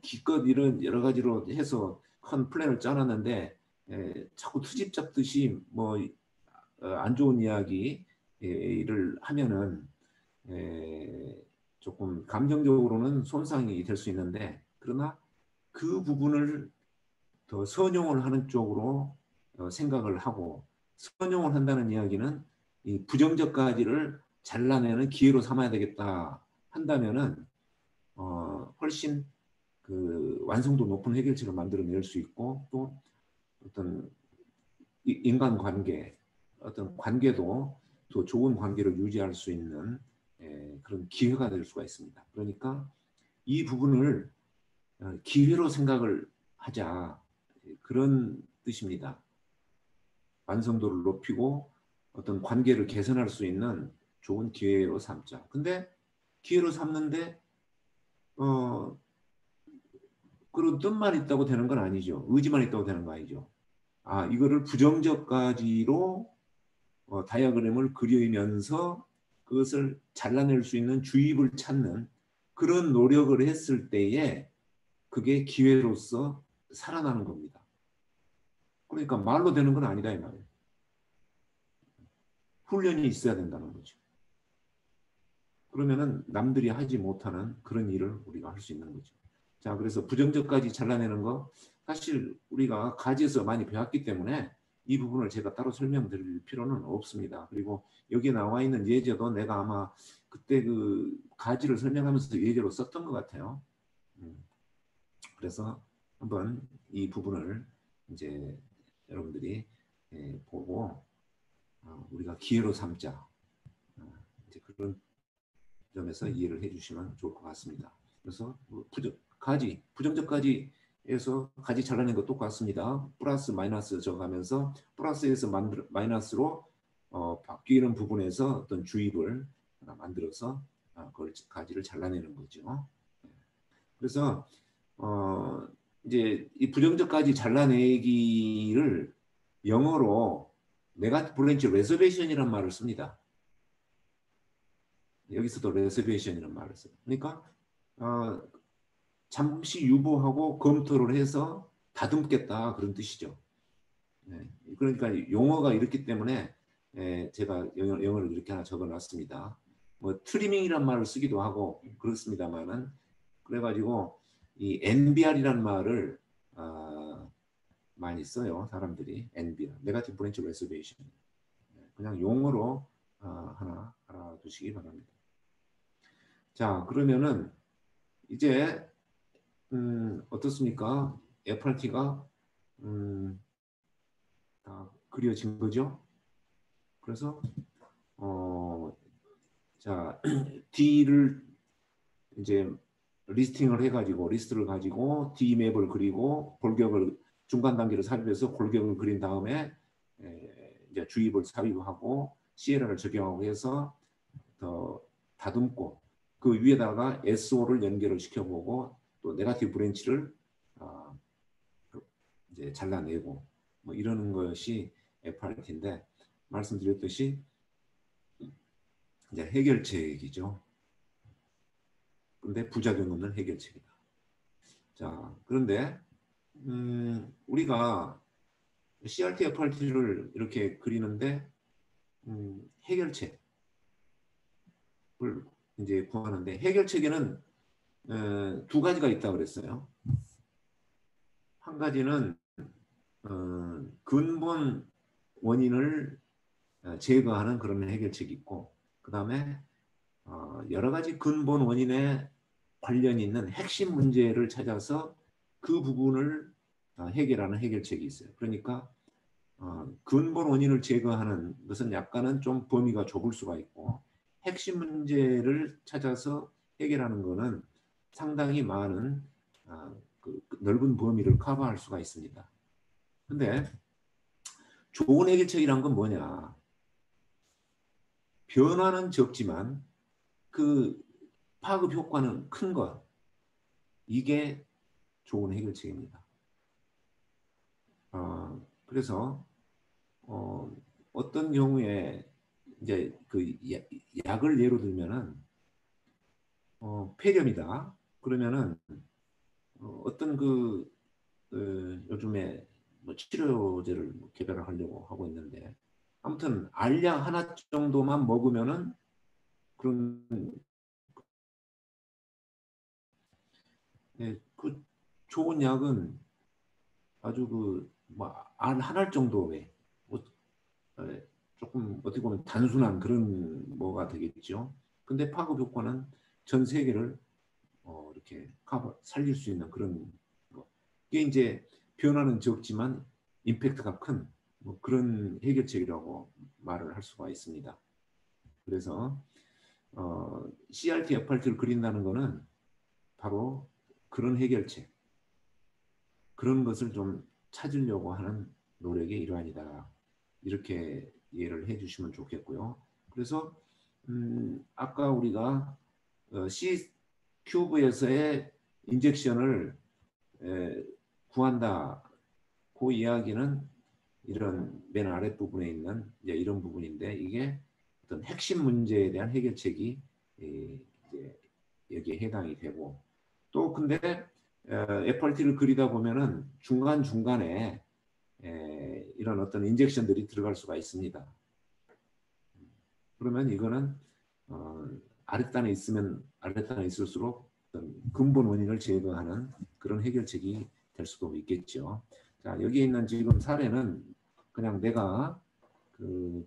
기껏 이런 여러 가지로 해서 큰 플랜을 짜놨는데 자꾸 트집 잡듯이 뭐 안 좋은 이야기를 하면은 조금 감정적으로는 손상이 될 수 있는데 그러나 그 부분을 더 선용을 하는 쪽으로 생각을 하고 선용을 한다는 이야기는 이 부정적 가지를 잘라내는 기회로 삼아야 되겠다 한다면은 훨씬 그 완성도 높은 해결책을 만들어낼 수 있고 또 어떤 인간관계 어떤 관계도 더 좋은 관계를 유지할 수 있는 그런 기회가 될 수가 있습니다. 그러니까 이 부분을 기회로 생각을 하자 그런 뜻입니다. 완성도를 높이고 어떤 관계를 개선할 수 있는 좋은 기회로 삼자. 근데 기회로 삼는데 어, 그런 뜻만 있다고 되는 건 아니죠. 의지만 있다고 되는 거 아니죠. 이거를 부정적 가지로 다이어그램을 그리면서 그것을 잘라낼 수 있는 주입을 찾는 그런 노력을 했을 때에 그게 기회로서 살아나는 겁니다. 그러니까 말로 되는 건 아니다 이 말이에요. 훈련이 있어야 된다는 거죠. 그러면은 남들이 하지 못하는 그런 일을 우리가 할 수 있는 거죠. 자, 그래서 부정적까지 잘라내는 거 사실 우리가 가지에서 많이 배웠기 때문에 이 부분을 제가 따로 설명드릴 필요는 없습니다. 그리고 여기 나와 있는 예제도 내가 아마 그때 그 가지를 설명하면서 예제로 썼던 것 같아요. 그래서 한번 이 부분을 이제 여러분들이 보고 우리가 기회로 삼자 이제 그런 점에서 이해를 해주시면 좋을 것 같습니다. 그래서 부정적 가지에서 가지 잘라낸 것 똑같습니다. 플러스 마이너스 적어가면서 플러스에서 마이너스로 바뀌는 부분에서 어떤 주입을 만들어서 그걸 가지를 잘라내는 거죠. 그래서 어, 이제 이 부정적 가지 잘라내기를 영어로 네가티브 브랜치 레저베이션이라는 말을 씁니다. 여기서도 레저베이션이라는 말을 써요. 그러니까 잠시 유보하고 검토를 해서 다듬겠다 그런 뜻이죠. 네. 그러니까 용어가 이렇기 때문에 제가 영어를 이렇게 하나 적어놨습니다. 뭐 트리밍이란 말을 쓰기도 하고 그렇습니다만은 그래가지고 이 NBR이란 말을 많이 써요 사람들이 NBR, 네가티브 브랜치 레저베이션. 그냥 용어로 하나 알아두시기 바랍니다. 자 그러면은 이제 어떻습니까? FRT가 다 그려진 거죠. 그래서 자 D를 이제 리스팅을 해가지고 리스트를 가지고 D 맵을 그리고 골격을 중간 단계를 삽입해서 골격을 그린 다음에 이제 주입을 삽입하고 CLR을 적용하고 해서 더 다듬고 그 위에다가 SO를 연결을 시켜보고 또 네가티브 브랜치를 이제 잘라내고 뭐 이러는 것이 FRT인데 말씀드렸듯이 이제 해결책이죠. 근데 부작용 없는 해결책이다. 자, 그런데 우리가 CRT, FRT를 이렇게 그리는데 해결책 이제 구하는데 해결책에는 두 가지가 있다고 그랬어요. 한 가지는 근본 원인을 제거하는 그런 해결책이 있고, 그 다음에 여러 가지 근본 원인에 관련 있는 핵심 문제를 찾아서 그 부분을 해결하는 해결책이 있어요. 그러니까 근본 원인을 제거하는 것은 약간은 좀 범위가 좁을 수가 있고, 핵심 문제를 찾아서 해결하는 것은 상당히 많은 그 넓은 범위를 커버할 수가 있습니다. 근데 좋은 해결책이란 건 뭐냐? 변화는 적지만 그 파급 효과는 큰 것. 이게 좋은 해결책입니다. 그래서 어떤 경우에 이제 그 약을 예로 들면은 폐렴이다. 그러면은 어떤 요즘에 뭐 치료제를 개발을 하려고 하고 있는데, 아무튼 알약 하나 정도만 먹으면은 그런 그 좋은 약은 아주 그뭐알 하나 정도의 뭐, 조금 어떻게 보면 단순한 그런 뭐가 되겠죠. 근데 파급 효과는 전 세계를 이렇게 살릴 수 있는 그런 거. 이게 이제 변화는 적지만 임팩트가 큰 뭐 그런 해결책이라고 말을 할 수가 있습니다. 그래서 CRT, FRT를 그린다는 것은 바로 그런 해결책, 그런 것을 좀 찾으려고 하는 노력의 일환이다. 이렇게 이해를 해주시면 좋겠고요. 그래서 아까 우리가 C 큐브에서의 인젝션을 구한다. 그 이야기는 이런 맨 아랫부분에 있는 이제 이런 부분인데, 이게 어떤 핵심 문제에 대한 해결책이 이제 여기에 해당이 되고, 또 근데 FRT를 그리다 보면은 중간중간에 이런 어떤 인젝션들이 들어갈 수가 있습니다. 그러면 이거는 아랫단에 있으면 아랫단에 있을수록 어떤 근본 원인을 제거하는 그런 해결책이 될 수도 있겠죠. 자, 여기 있는 지금 사례는 그냥 내가 그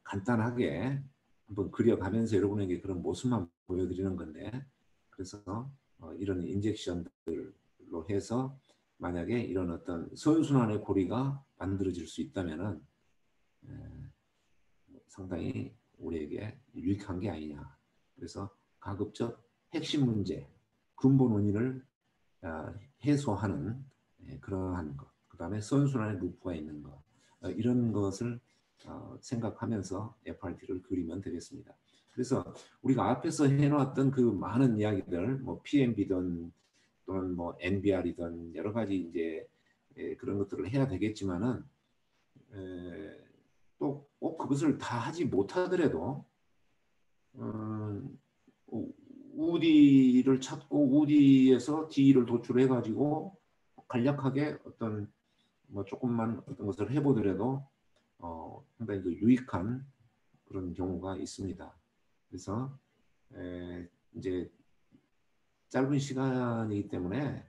간단하게 한번 그려가면서 여러분에게 그런 모습만 보여드리는 건데, 그래서 이런 인젝션들로 해서 만약에 이런 어떤 선순환의 고리가 만들어질 수 있다면은 상당히 우리에게 유익한 게 아니냐. 그래서 가급적 핵심 문제, 근본 원인을 해소하는 그러한 것, 그 다음에 선순환의 루프가 있는 것, 이런 것을 생각하면서 FRT를 그리면 되겠습니다. 그래서 우리가 앞에서 해놓았던 그 많은 이야기들, 뭐 PMB든 또는 뭐 NBR이든 여러 가지 이제 그런 것들을 해야 되겠지만은 또 꼭 그것을 다 하지 못하더라도 우디를 찾고 우디에서 D를 도출해 가지고 간략하게 어떤 뭐 조금만 어떤 것을 해보더라도 상당히 그 유익한 그런 경우가 있습니다. 그래서 이제 짧은 시간이기 때문에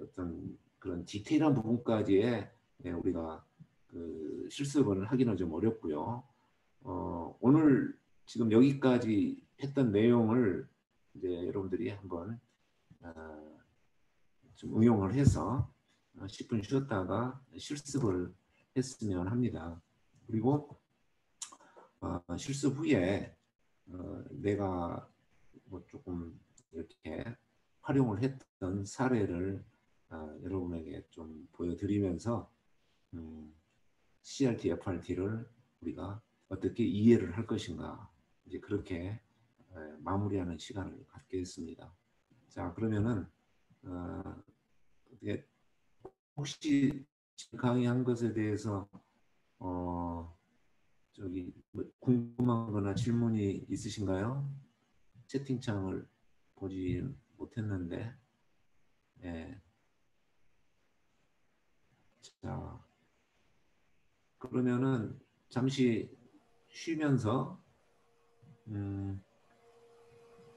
어떤 그런 디테일한 부분까지의 우리가 그 실습을 하기는 좀 어렵고요. 오늘 지금 여기까지 했던 내용을 이제 여러분들이 한번 좀 응용을 해서 10분 쉬었다가 실습을 했으면 합니다. 그리고 실습 후에 내가 뭐 조금 이렇게 활용을 했던 사례를 여러분에게 좀 보여드리면서 CRT, FRT를 우리가 어떻게 이해를 할 것인가, 이제 그렇게 마무리하는 시간을 갖겠습니다. 자, 그러면은 어떻게 혹시 강의한 것에 대해서 저기 뭐 궁금한 거나 질문이 있으신가요? 채팅창을 보지 못했는데. 예. 자, 그러면은 잠시 쉬면서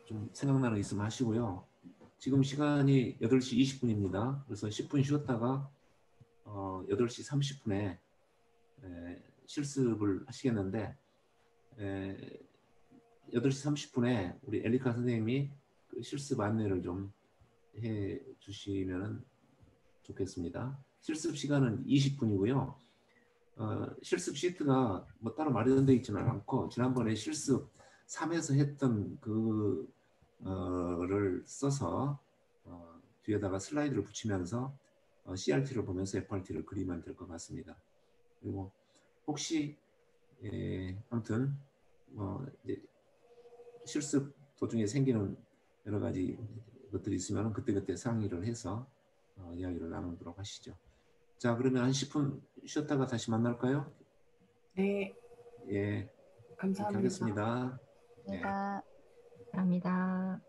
좀 생각나는 거 있으면 하시고요. 지금 시간이 8시 20분입니다. 그래서 10분 쉬었다가 8시 30분에 실습을 하시겠는데 8시 30분에 우리 엘리카 선생님이 그 실습 안내를 좀 해 주시면 좋겠습니다. 실습 시간은 20분이고요. 실습 시트가 뭐 따로 마련되어 있지는 않고 지난번에 실습 3에서 했던 그를 써서 뒤에다가 슬라이드를 붙이면서 CRT를 보면서 FRT를 그리면 될 것 같습니다. 그리고 혹시 아무튼 이제 실습 도중에 생기는 여러 가지 것들이 있으면 그때그때 상의를 해서 이야기를 나누도록 하시죠. 자, 그러면 한 10분 쉬었다가 다시 만날까요? 네. 예, 그렇게 감사합니다. 하겠습니다. 예. 감사합니다.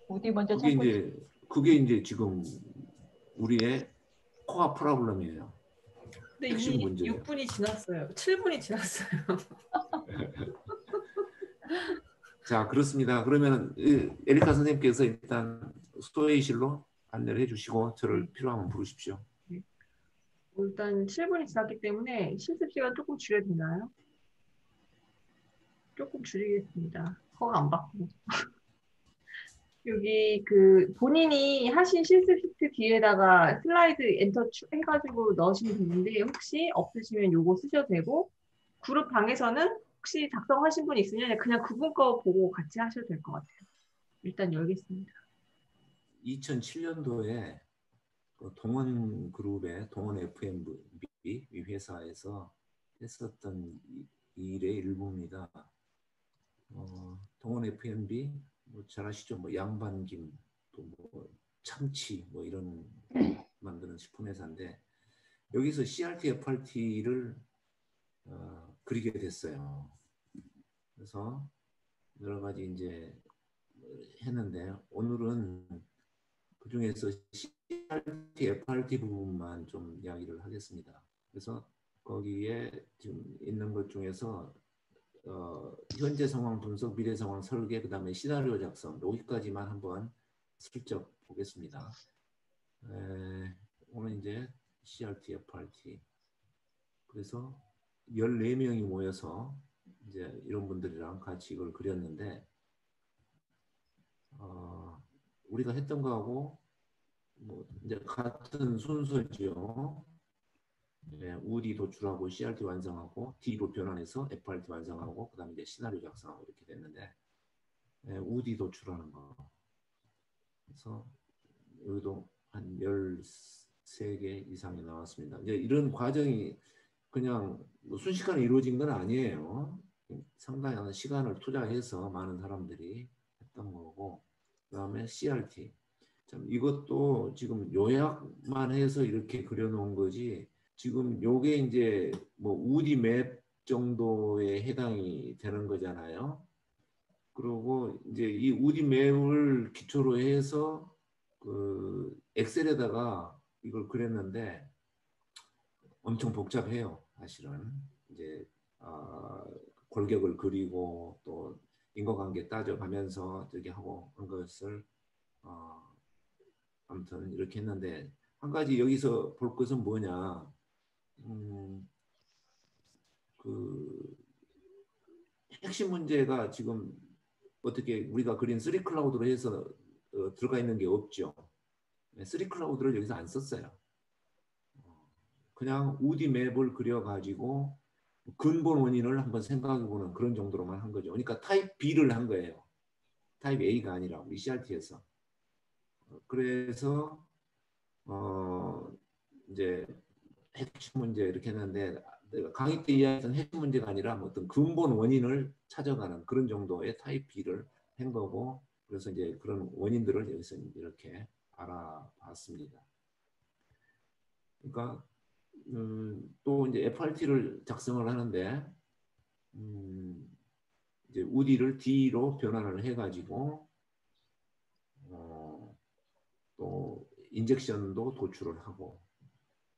어디 먼저 그게 찾고 이제 지금 우리의 코어 프로블럼이에요. 근데 핵심 이미 문제예요. 6분이 지났어요. 7분이 지났어요. 자, 그렇습니다. 그러면 에리카 선생님께서 일단 소회의실로 안내를 해주시고 저를 필요하면 부르십시오. 네. 일단 7분이 지났기 때문에 실습 시간 조금 줄여도 되나요? 조금 줄이겠습니다. 허가 안 받고. 여기 그 본인이 하신 실습 시트 뒤에다가 슬라이드 엔터 해가지고 넣으시면 되는데 혹시 없으시면 요거 쓰셔도 되고 그룹 방에서는 혹시 작성하신 분 있으면 그냥 그분 거 보고 같이 하셔도 될 것 같아요. 일단 열겠습니다. 2007년도에 동원 그룹의 동원 FMB 이 회사에서 했었던 일의 일부입니다. 동원 FMB 뭐 잘 아시죠? 뭐 양반김 또 뭐 참치 뭐 이런 만드는 식품 회사인데 여기서 CRT, FRT를 그리게 됐어요. 그래서 여러 가지 이제 했는데 오늘은 그 중에서 CRT, FRT 부분만 좀 이야기를 하겠습니다. 그래서 거기에 지금 있는 것 중에서 현재 상황 분석, 미래 상황 설계, 그 다음에 시나리오 작성 여기까지만 한번 슬쩍 보겠습니다. 오늘 이제 CRT, FRT 그래서 14명이 모여서 이제 이런 분들이랑 같이 이걸 그렸는데 우리가 했던 거하고 뭐 이제 같은 순서죠. 우디 도출하고 CRT 완성하고 D로 변환해서 FRT 완성하고 그다음에 이제 시나리오 작성하고 이렇게 됐는데 우디 도출하는 거. 그래서 여기도 한 13개 이상이 나왔습니다. 이제 이런 과정이 그냥 뭐 순식간에 이루어진 건 아니에요. 상당한 시간을 투자해서 많은 사람들이 했던 거고 그다음에 CRT. 참 이것도 지금 요약만 해서 이렇게 그려놓은 거지 지금 요게 이제 뭐 우디 맵 정도에 해당이 되는 거잖아요. 그리고 이제 이 우디 맵을 기초로 해서 그 엑셀에다가 이걸 그렸는데 엄청 복잡해요. 사실은 이제 골격을 그리고 또 인과관계 따져가면서 저기 하고 한 것을 아무튼 이렇게 했는데 한 가지 여기서 볼 것은 뭐냐 그 핵심 문제가 지금 어떻게 우리가 그린 3클라우드로 해서 들어가 있는 게 없죠. 3클라우드를 여기서 안 썼어요. 그냥 우디 맵을 그려가지고 근본 원인을 한번 생각해보는 그런 정도로만 한 거죠. 그러니까 타입 B를 한 거예요. 타입 A가 아니라 우리 CRT에서. 그래서 이제 핵심 문제 이렇게 했는데 내가 강의 때 이야기했던 핵심 문제가 아니라 뭐 어떤 근본 원인을 찾아가는 그런 정도의 타입 B를 한 거고 그래서 이제 그런 원인들을 여기서 이렇게 알아봤습니다. 그러니까 또 이제 FRT를 작성을 하는데 이제 우디를 D로 변환을 해가지고 또 인젝션도 도출을 하고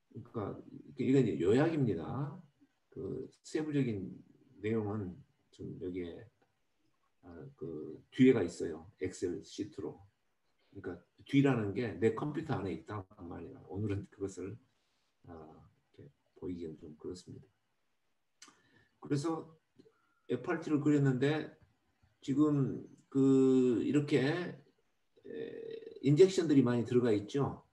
그러니까 이건 요약입니다. 그 세부적인 내용은 좀 여기에 그 뒤에가 있어요. 엑셀 시트로. 그러니까 뒤라는 게 내 컴퓨터 안에 있단 말이야. 오늘은 그것을 이렇게 보이기는 좀 그렇습니다. 그래서 FRT를 그렸는데 지금 그 이렇게 인젝션들이 많이 들어가 있죠.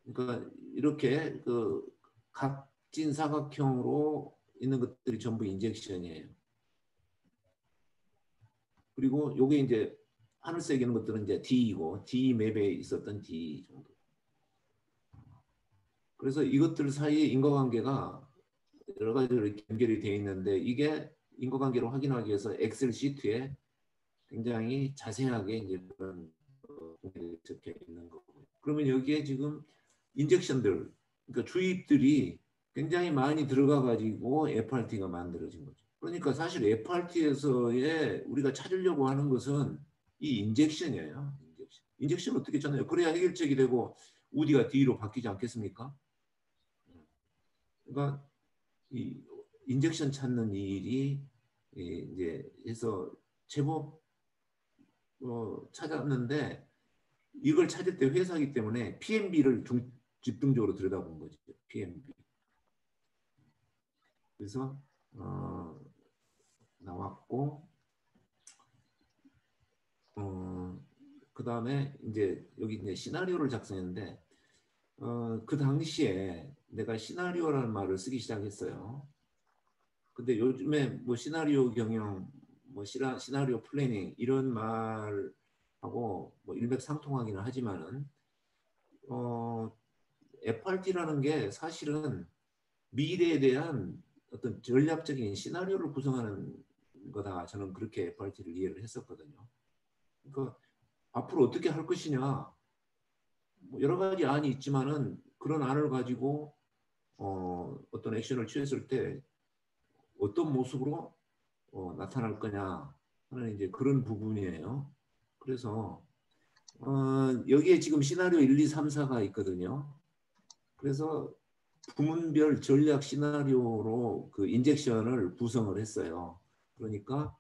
그러니까 이렇게 그 각진 사각형으로 있는 것들이 전부 인젝션이에요. 그리고 요게 이제 하늘색에 있는 것들은 이제 D이고 D 맵에 있었던 D 정도. 그래서 이것들 사이에 인과관계가 여러 가지로 연결이 되어 있는데 이게 인과관계로 확인하기 위해서 엑셀 시트에 굉장히 자세하게 이제 그런 적혀 있는 거고요. 그러면 여기에 지금 인젝션들, 그러니까 주입들이 굉장히 많이 들어가 가지고 FRT가 만들어진 거죠. 그러니까 사실 FRT에서의 우리가 찾으려고 하는 것은 이 인젝션이에요. 인젝션 어떻게 찾나요? 그래야 해결책이 되고 우디가 D로 바뀌지 않겠습니까? 그러니까 이 인젝션 찾는 일이 이제 해서 제법 찾았는데 이걸 찾을 때 회사이기 때문에 PMB를 집중적으로 들여다본 거죠. PMB. 그래서 나왔고 그 다음에 이제 여기 이제 시나리오를 작성했는데 그 당시에 내가 시나리오라는 말을 쓰기 시작했어요. 근데 요즘에 뭐 시나리오 경영, 뭐 시나리오 플래닝 이런 말하고 뭐 일맥상통하기는 하지만은 FRT라는 게 사실은 미래에 대한 어떤 전략적인 시나리오를 구성하는 거다. 저는 그렇게 FRT를 이해를 했었거든요. 그러니까 앞으로 어떻게 할 것이냐, 뭐 여러 가지 안이 있지만은 그런 안을 가지고 어떤 액션을 취했을 때 어떤 모습으로 나타날 거냐 하는 이제 그런 부분이에요. 그래서 여기에 지금 시나리오 1, 2, 3, 4가 있거든요. 그래서 부문별 전략 시나리오로 그 인젝션을 구성을 했어요. 그러니까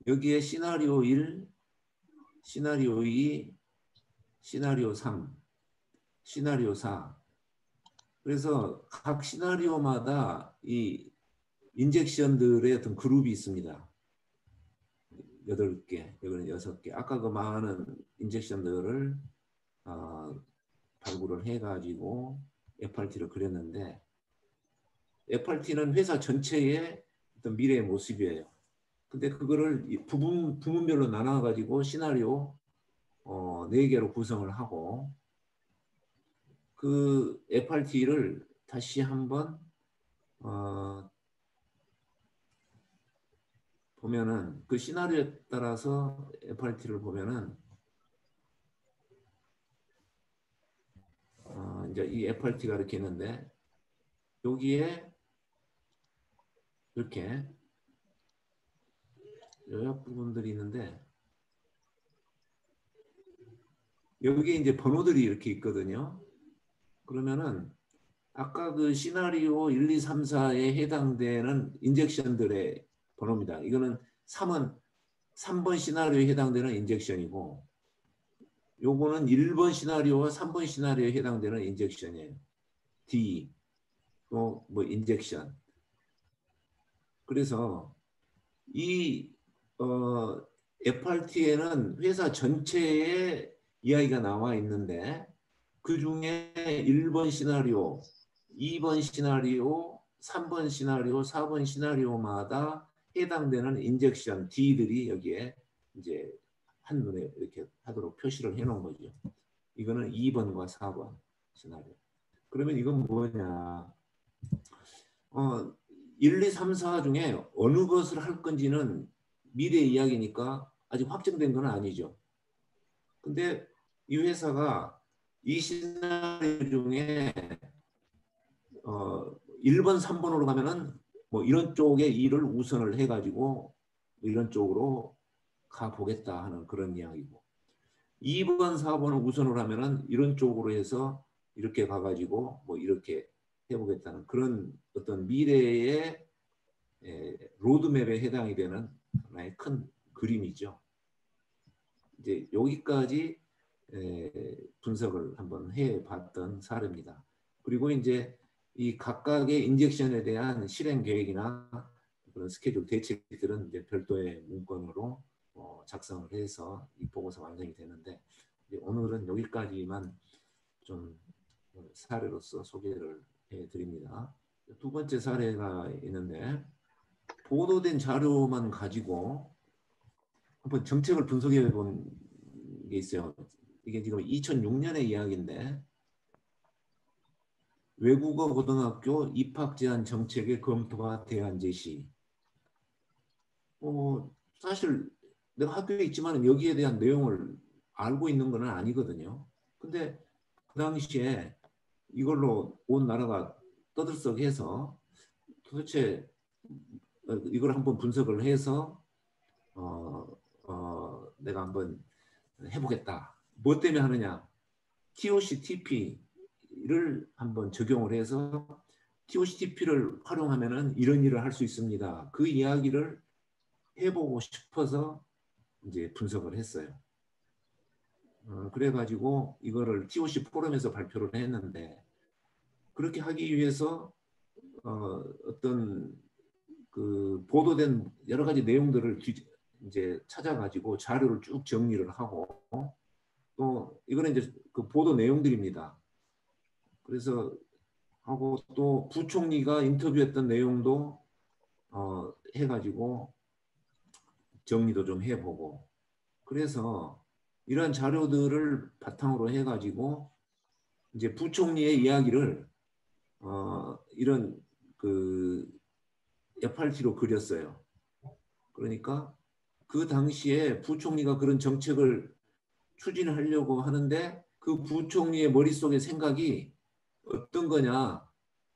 여기에 시나리오 1, 시나리오 2, 시나리오 3, 시나리오 4. 그래서 각 시나리오마다 이 인젝션들의 어떤 그룹이 있습니다. 8개, 여기는 6개. 아까 그 많은 인젝션들을 발굴을 해가지고 FRT를 그렸는데 FRT는 회사 전체의 어떤 미래의 모습이에요. 근데 그거를 부문별로 나눠가지고 시나리오 4개로 구성을 하고 그 FRT를 다시 한번 보면은 그 시나리오에 따라서 FRT를 보면은 이제 이 FRT가 이렇게 있는데 여기에 이렇게 요약 부분들이 있는데 여기에 이제 번호들이 이렇게 있거든요. 그러면은 아까 그 시나리오 1, 2, 3, 4에 해당되는 인젝션들의 번호입니다. 이거는 3번 시나리오에 해당되는 인젝션이고 요거는 1번 시나리오와 3번 시나리오에 해당되는 인젝션이에요. D 또 뭐 인젝션. 그래서 이 FRT에는 회사 전체의 이야기가 나와 있는데 그 중에 1번 시나리오, 2번 시나리오, 3번 시나리오, 4번 시나리오마다 해당되는 인젝션 D들이 여기에 이제 한눈에 이렇게 하도록 표시를 해놓은 거죠. 이거는 2번과 4번 시나리오. 그러면 이건 뭐냐? 1, 2, 3, 4 중에 어느 것을 할 건지는 미래 이야기니까 아직 확정된 건 아니죠. 근데 이 회사가 이 시나리오 중에 1번, 3번으로 가면은 뭐 이런 쪽의 일을 우선을 해가지고 이런 쪽으로 가보겠다 하는 그런 이야기고, 2번, 4번을 우선으로 하면은 이런 쪽으로 해서 이렇게 가가지고 뭐 이렇게 해보겠다는 그런 어떤 미래의 로드맵에 해당이 되는 하나의 큰 그림이죠. 이제 여기까지 분석을 한번 해봤던 사례입니다. 그리고 이제 이 각각의 인젝션에 대한 실행 계획이나 그런 스케줄 대책들은 이제 별도의 문건으로 작성을 해서 이 보고서 완성이 되는데, 오늘은 여기까지만 좀 사례로서 소개를 해드립니다. 두 번째 사례가 있는데, 보도된 자료만 가지고 한번 정책을 분석해 본 게 있어요. 이게 지금 2006년의 이야기인데, 외국어 고등학교 입학 제한 정책의 검토와 대안 제시. 사실 내가 학교에 있지만 여기에 대한 내용을 알고 있는 건 아니거든요. 근데 그 당시에 이걸로 온 나라가 떠들썩해서 도대체 이걸 한번 분석을 해서 내가 한번 해보겠다. 뭐 때문에 하느냐? TOC, TP를 한번 적용을 해서 TOC, TP를 활용하면은 이런 일을 할 수 있습니다. 그 이야기를 해보고 싶어서 이제 분석을 했어요. 그래가지고 이거를 TOC 포럼에서 발표를 했는데, 그렇게 하기 위해서 어떤 그 보도된 여러 가지 내용들을 이제 찾아가지고 자료를 쭉 정리를 하고, 또 이거는 이제 그 보도 내용들입니다. 그래서 하고 또 부총리가 인터뷰했던 내용도 해가지고 정리도 좀 해보고, 그래서 이런 자료들을 바탕으로 해가지고 이제 부총리의 이야기를 이런 그 FRT로 그렸어요. 그러니까 그 당시에 부총리가 그런 정책을 추진하려고 하는데 그 부총리의 머릿속의 생각이 어떤 거냐,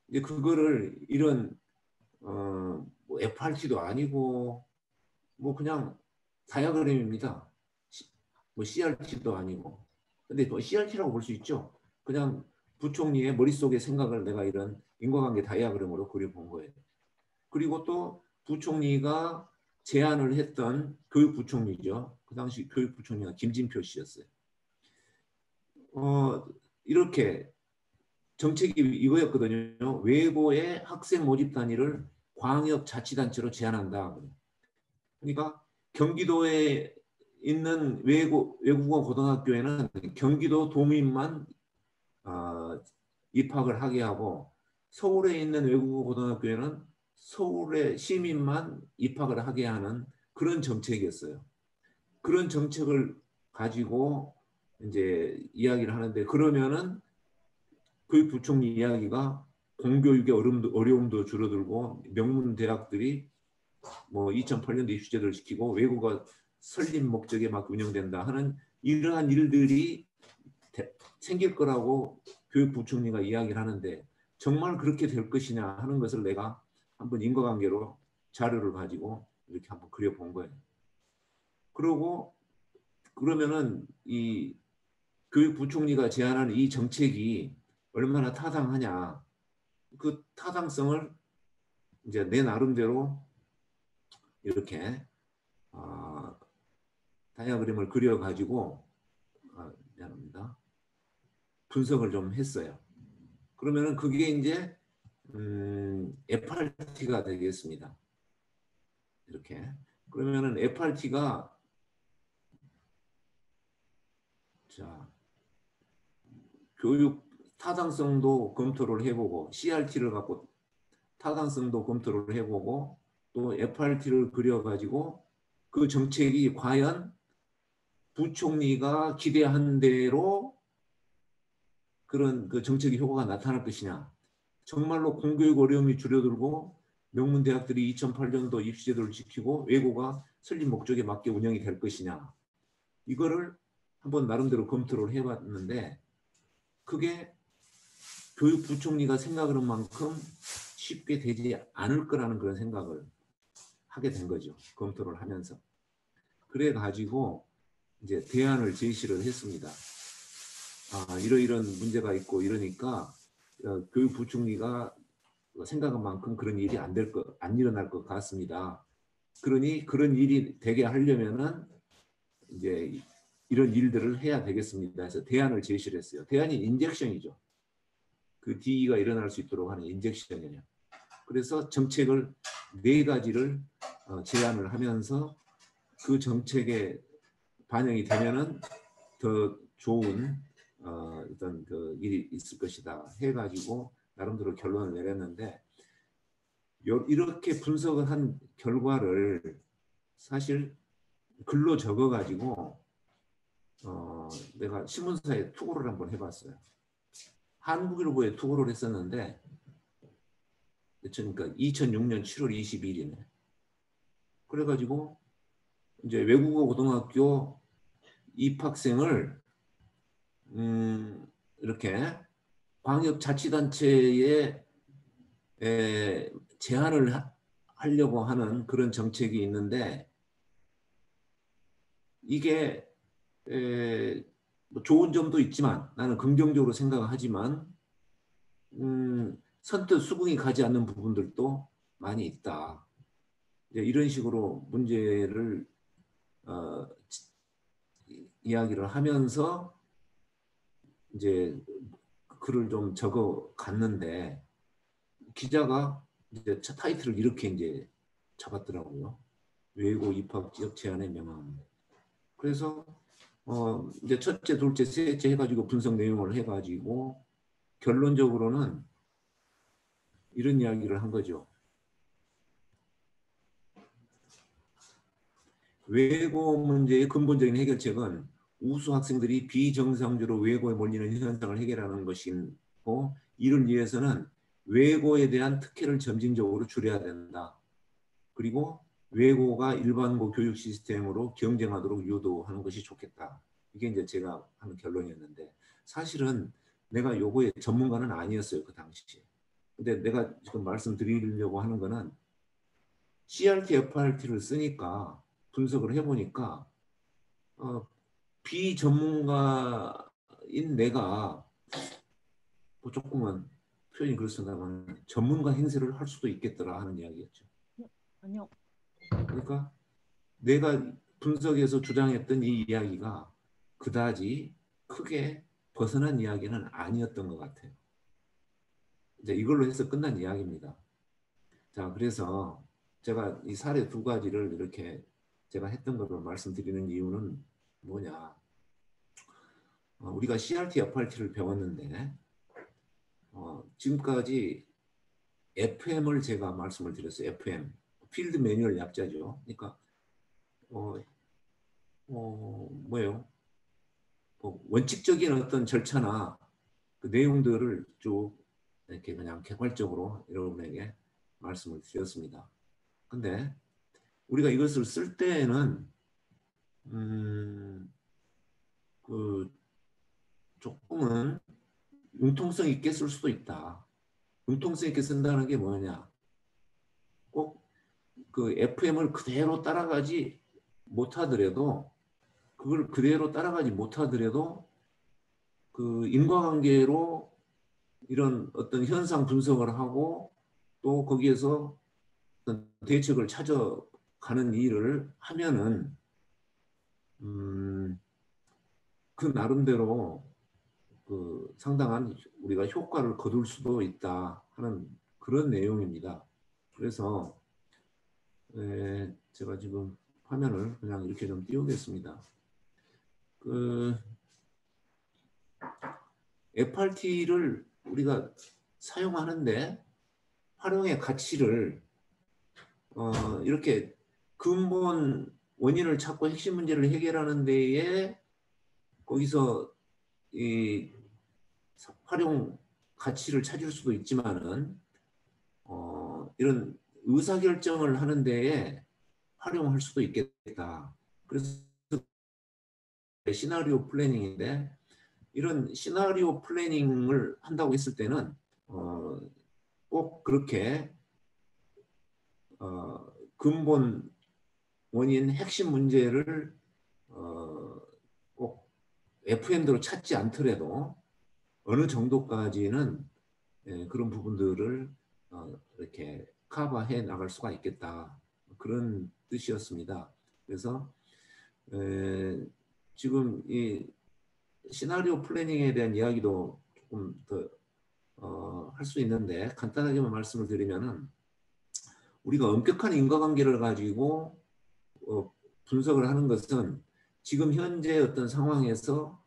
이제 그거를 이런 뭐 FRT도 아니고 뭐 그냥 다이어그램입니다. 뭐 CRT도 아니고. 근데 뭐 CRT라고 볼 수 있죠. 그냥 부총리의 머릿속의 생각을 내가 이런 인과관계 다이어그램으로 그려본 거예요. 그리고 또 부총리가 제안을 했던 교육부총리죠. 그 당시 교육부총리가 김진표 씨였어요. 이렇게 정책이 이거였거든요. 외고의 학생 모집 단위를 광역자치단체로 제한한다. 그러니까 경기도에 있는 외국어 고등학교에는 경기도 도민만 입학을 하게 하고, 서울에 있는 외국어 고등학교에는 서울의 시민만 입학을 하게 하는 그런 정책이었어요. 그런 정책을 가지고 이제 이야기를 하는데, 그러면은 교육부총리 이야기가 공교육의 어려움도 줄어들고 명문 대학들이 뭐 2008년도 입시제도를 시키고 외국어 설립 목적에 막 운영된다 하는 이러한 일들이 생길 거라고 교육부총리가 이야기를 하는데, 정말 그렇게 될 것이냐 하는 것을 내가 한번 인과관계로 자료를 가지고 이렇게 한번 그려본 거예요. 그러고 그러면은 이 교육부총리가 제안하는 이 정책이 얼마나 타당하냐, 그 타당성을 이제 내 나름대로 이렇게 다이어그램을 그려가지고 미안합니다. 분석을 좀 했어요. 그러면은 그게 이제 FRT가 되겠습니다. 이렇게. 그러면은 FRT가 자 교육 타당성도 검토를 해보고, CRT를 갖고 타당성도 검토를 해보고, 또 FRT를 그려가지고 그 정책이 과연 부총리가 기대한 대로 그런 그 정책의 효과가 나타날 것이냐, 정말로 공교육 어려움이 줄어들고 명문 대학들이 2008년도 입시제도를 지키고 외고가 설립 목적에 맞게 운영이 될 것이냐, 이거를 한번 나름대로 검토를 해봤는데, 그게 교육부총리가 생각하는 만큼 쉽게 되지 않을 거라는 그런 생각을 하게 된 거죠. 검토를 하면서. 그래 가지고 이제 대안을 제시를 했습니다. 이러이런 문제가 있고 이러니까 교육부총리가 생각한 만큼 그런 일이 안 일어날 것 같습니다. 그러니 그런 일이 되게 하려면은 이제 이런 일들을 해야 되겠습니다. 그래서 대안을 제시를 했어요. 대안이 인젝션이죠. 그 DE가 일어날 수 있도록 하는 인젝션이에요. 그래서 정책을 4가지를 제안을 하면서 그 정책에 반영이 되면은 더 좋은 어떤 그 일이 있을 것이다 해가지고 나름대로 결론을 내렸는데 이렇게 분석을 한 결과를 사실 글로 적어가지고 내가 신문사에 투고를 한번 해봤어요. 한국일보에 투고를 했었는데 그러니까 2006년 7월 22일이네. 그래가지고 이제 외국어 고등학교 입학생을 이렇게 광역자치단체에 제한을 하려고 하는 그런 정책이 있는데 이게 뭐 좋은 점도 있지만 나는 긍정적으로 생각하지만 선뜻 수긍이 가지 않는 부분들도 많이 있다. 이런 식으로 문제를 이야기를 하면서 이제 글을 좀 적어 갔는데 기자가 이제 타이틀을 이렇게 이제 잡았더라고요. 외고 입학 지역 제한의 명함. 그래서 이제 첫째, 둘째, 셋째 해가지고 분석 내용을 해가지고 결론적으로는 이런 이야기를 한 거죠. 외고 문제의 근본적인 해결책은 우수 학생들이 비정상적으로 외고에 몰리는 현상을 해결하는 것이고 이를 위해서는 외고에 대한 특혜를 점진적으로 줄여야 된다. 그리고 외고가 일반고 교육 시스템으로 경쟁하도록 유도하는 것이 좋겠다. 이게 이제 제가 하는 결론이었는데 사실은 내가 요거의 전문가는 아니었어요. 그 당시에. 근데 내가 지금 말씀드리려고 하는 거는 CRT, FRT를 쓰니까 분석을 해보니까 비전문가인 내가 뭐 조금은 표현이 그렇습니다만 전문가 행세를 할 수도 있겠더라 하는 이야기였죠. 아니요. 그러니까 내가 분석에서 주장했던 이 이야기가 그다지 크게 벗어난 이야기는 아니었던 것 같아요. 이제 이걸로 해서 끝난 이야기입니다. 자, 그래서 제가 이 사례 2가지를 이렇게 제가 했던 것을 말씀드리는 이유는 뭐냐. 우리가 CRT, FRT를 배웠는데 지금까지 FM을 제가 말씀을 드렸어요. FM. 필드 매뉴얼 약자죠. 그러니까 뭐예요? 원칙적인 어떤 절차나 그 내용들을 쭉 이렇게 그냥 개괄적으로 여러분에게 말씀을 드렸습니다. 근데 우리가 이것을 쓸 때에는 그 조금은 융통성 있게 쓸 수도 있다. 융통성 있게 쓴다는 게 뭐냐? 꼭 그 FM을 그대로 따라가지 못하더라도 그걸 그대로 따라가지 못하더라도 그 인과관계로 이런 어떤 현상 분석을 하고 또 거기에서 어떤 대책을 찾아가는 일을 하면은 그 나름대로 그 상당한 우리가 효과를 거둘 수도 있다 하는 그런 내용입니다. 그래서 제가 지금 화면을 그냥 이렇게 좀 띄우겠습니다. 그 FRT를 우리가 사용하는데 활용의 가치를 이렇게 근본 원인을 찾고 핵심 문제를 해결하는 데에 거기서 이 활용 가치를 찾을 수도 있지만은 이런 의사결정을 하는 데에 활용할 수도 있겠다. 그래서 시나리오 플래닝인데 이런 시나리오 플래닝을 한다고 했을 때는 꼭 그렇게 근본 원인 핵심 문제를 꼭 FM대로 찾지 않더라도 어느 정도까지는 그런 부분들을 이렇게 커버해 나갈 수가 있겠다. 그런 뜻이었습니다. 그래서 지금 이 시나리오 플래닝에 대한 이야기도 조금 더 할 수 있는데 간단하게만 말씀을 드리면은 우리가 엄격한 인과관계를 가지고 분석을 하는 것은 지금 현재 어떤 상황에서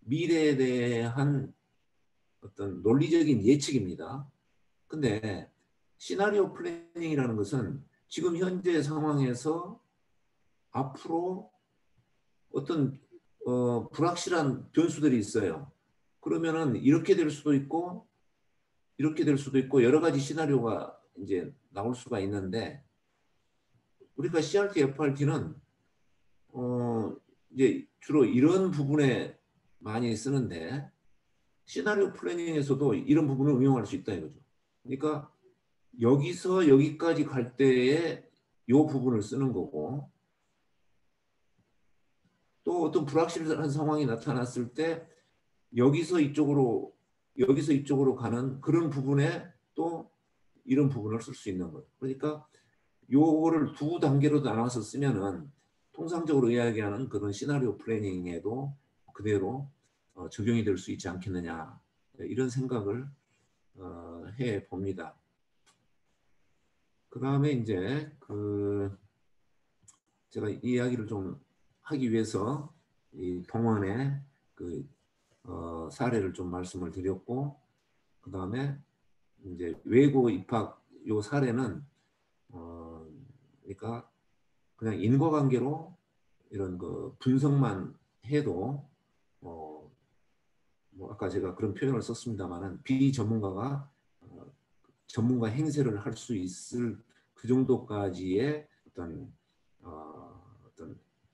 미래에 대한 어떤 논리적인 예측입니다. 근데 시나리오 플래닝이라는 것은 지금 현재 상황에서 앞으로 어떤 불확실한 변수들이 있어요. 그러면은 이렇게 될 수도 있고 이렇게 될 수도 있고 여러 가지 시나리오가 이제 나올 수가 있는데 우리가 CRT, FRT는 이제 주로 이런 부분에 많이 쓰는데 시나리오 플래닝에서도 이런 부분을 응용할 수 있다 이거죠. 그러니까 여기서 여기까지 갈 때에 이 부분을 쓰는 거고 또 어떤 불확실한 상황이 나타났을 때 여기서 이쪽으로 가는 그런 부분에 또 이런 부분을 쓸 수 있는 거예요. 그러니까 요거를 두 단계로 나눠서 쓰면은 통상적으로 이야기하는 그런 시나리오 플래닝에도 그대로 적용이 될 수 있지 않겠느냐 이런 생각을 해 봅니다. 그 다음에 이제 제가 이 이야기를 좀 하기 위해서 이 동원의 사례를 좀 말씀을 드렸고 그 다음에 이제 외고 입학 요 사례는 그러니까 그냥 인과관계로 이런 분석만 해도 뭐 아까 제가 그런 표현을 썼습니다만은 비전문가가 전문가 행세를 할 수 있을 그 정도까지의 어떤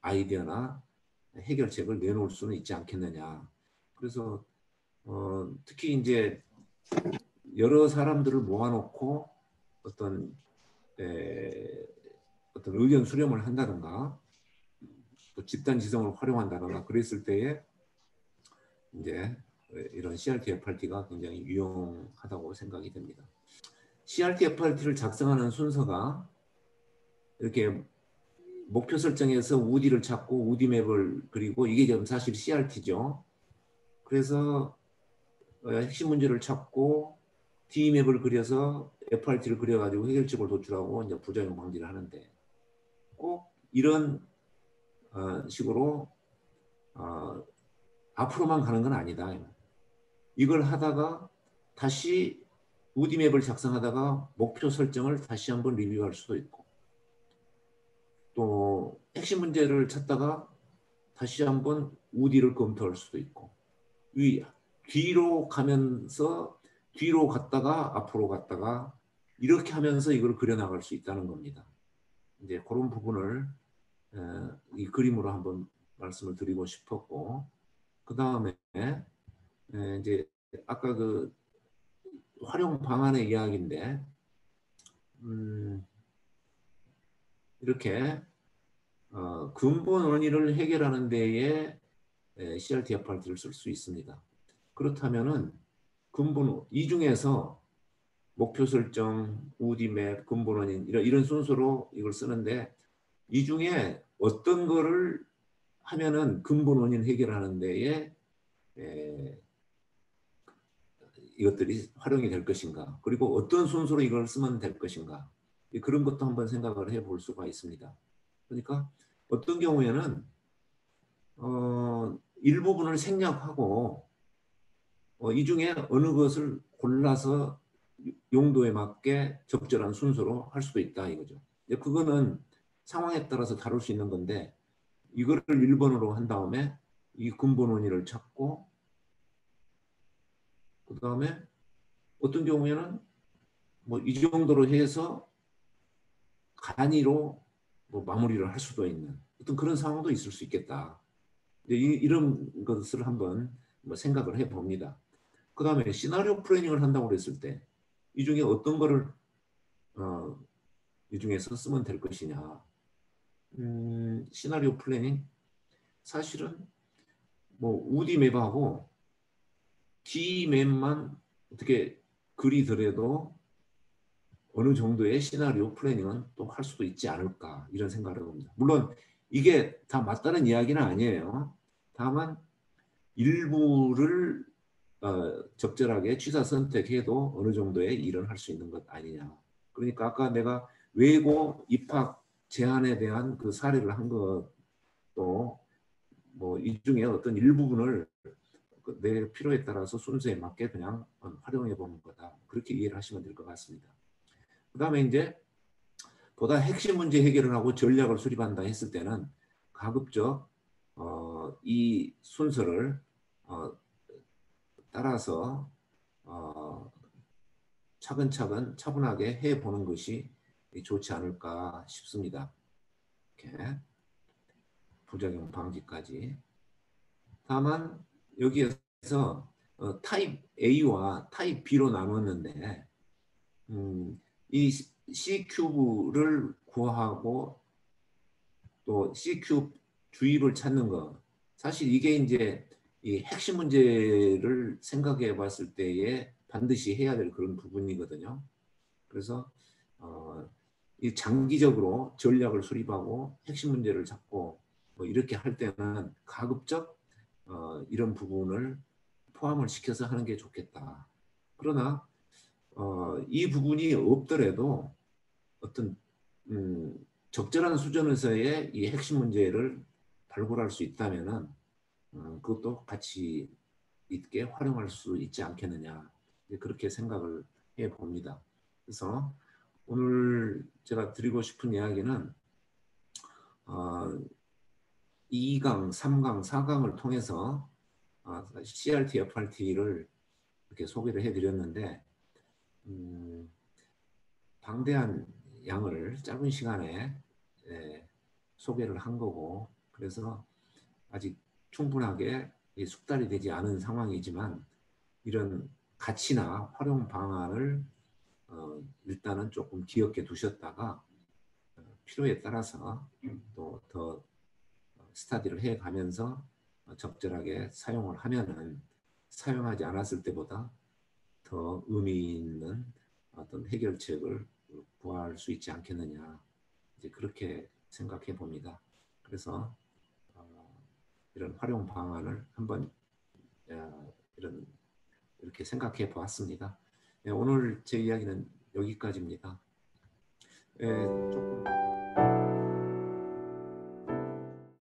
아이디어나 해결책을 내놓을 수는 있지 않겠느냐. 그래서 특히 이제 여러 사람들을 모아놓고 어떤 의견 수렴을 한다든가 또 집단 지성을 활용한다든가 그랬을 때에 이제 이런 CRT, FRT가 굉장히 유용하다고 생각이 됩니다. CRT, FRT를 작성하는 순서가 이렇게 목표 설정에서 우디를 찾고 우디 맵을 그리고 이게 지금 사실 CRT죠. 그래서 핵심 문제를 찾고 D 맵을 그려서 FRT를 그려가지고 해결책을 도출하고 이제 부작용 방지를 하는데 꼭 이런 식으로 앞으로만 가는 건 아니다. 이걸 하다가 다시 우디 맵을 작성하다가 목표 설정을 다시 한번 리뷰할 수도 있고 또 핵심 문제를 찾다가 다시 한번 우디를 검토할 수도 있고 뒤로 가면서 뒤로 갔다가 앞으로 갔다가 이렇게 하면서 이걸 그려나갈 수 있다는 겁니다. 이제 그런 부분을 이 그림으로 한번 말씀을 드리고 싶었고 그 다음에 이제 아까 그 활용 방안의 이야기인데 이렇게 근본 원인을 해결하는 데에 CRT, FRT를 쓸 수 있습니다. 그렇다면은 근본 이 중에서 목표 설정, 우디맵, 근본 원인 이런 순서로 이걸 쓰는데 이 중에 어떤 거를 하면은 근본 원인 해결하는 데에 이것들이 활용이 될 것인가 그리고 어떤 순서로 이걸 쓰면 될 것인가 그런 것도 한번 생각을 해볼 수가 있습니다. 그러니까 어떤 경우에는 일부분을 생략하고 이 중에 어느 것을 골라서 용도에 맞게 적절한 순서로 할 수도 있다 이거죠. 그거는 상황에 따라서 다룰 수 있는 건데 이거를 1번으로 한 다음에 이 근본 원인을 찾고 그 다음에 어떤 경우에는 뭐 이 정도로 해서 간이로 뭐 마무리를 할 수도 있는 어떤 그런 상황도 있을 수 있겠다. 이런 것을 한번 뭐 생각을 해봅니다. 그 다음에 시나리오 플래닝을 한다고 그랬을 때 이 중에 어떤 거를 이 중에서 쓰면 될 것이냐. 시나리오 플래닝 사실은 뭐 우디 맵하고 D 맵만 어떻게 그리더라도 어느 정도의 시나리오 플래닝은 또 할 수도 있지 않을까 이런 생각을 해봅니다. 물론 이게 다 맞다는 이야기는 아니에요. 다만 일부를 적절하게 취사 선택해도 어느 정도의 일은 할 수 있는 것 아니냐. 그러니까 아까 내가 외고 입학 제한에 대한 그 사례를 한 것도 뭐 이 중에 어떤 일부분을 내 필요에 따라서 순서에 맞게 그냥 활용해 보는 거다. 그렇게 이해를 하시면 될 것 같습니다. 그 다음에 이제 보다 핵심 문제 해결을 하고 전략을 수립한다 했을 때는 가급적 이 순서를 따라서 차근차근 차분하게 해보는 것이 좋지 않을까 싶습니다. 이렇게 부작용 방지까지. 다만 여기에서 타입 A와 타입 B로 나눴는데 이 C큐브를 구하고 또 C큐브 주입을 찾는 거 사실 이게 이제 이 핵심 문제를 생각해 봤을 때에 반드시 해야 될 그런 부분이거든요. 그래서 이 장기적으로 전략을 수립하고 핵심 문제를 잡고 뭐 이렇게 할 때는 가급적 이런 부분을 포함을 시켜서 하는 게 좋겠다. 그러나 이 부분이 없더라도 어떤 적절한 수준에서의 이 핵심 문제를 발굴할 수 있다면은 그것도 같이 있게 활용할 수 있지 않겠느냐 그렇게 생각을 해 봅니다. 그래서 오늘 제가 드리고 싶은 이야기는 2강, 3강, 4강을 통해서 CRT, FRT를 이렇게 소개를 해드렸는데 방대한 양을 짧은 시간에 소개를 한 거고 그래서 아직 충분하게 숙달이 되지 않은 상황이지만 이런 가치나 활용 방안을 일단은 조금 기억해 두셨다가 필요에 따라서 또 더 스타디를 해 가면서 적절하게 사용을 하면은 사용하지 않았을 때보다 더 의미 있는 어떤 해결책을 구할 수 있지 않겠느냐 이제 그렇게 생각해 봅니다. 그래서 이런 활용 방안을 한번 이렇게 생각해 보았습니다. 오늘 제 이야기는 여기까지입니다. 조금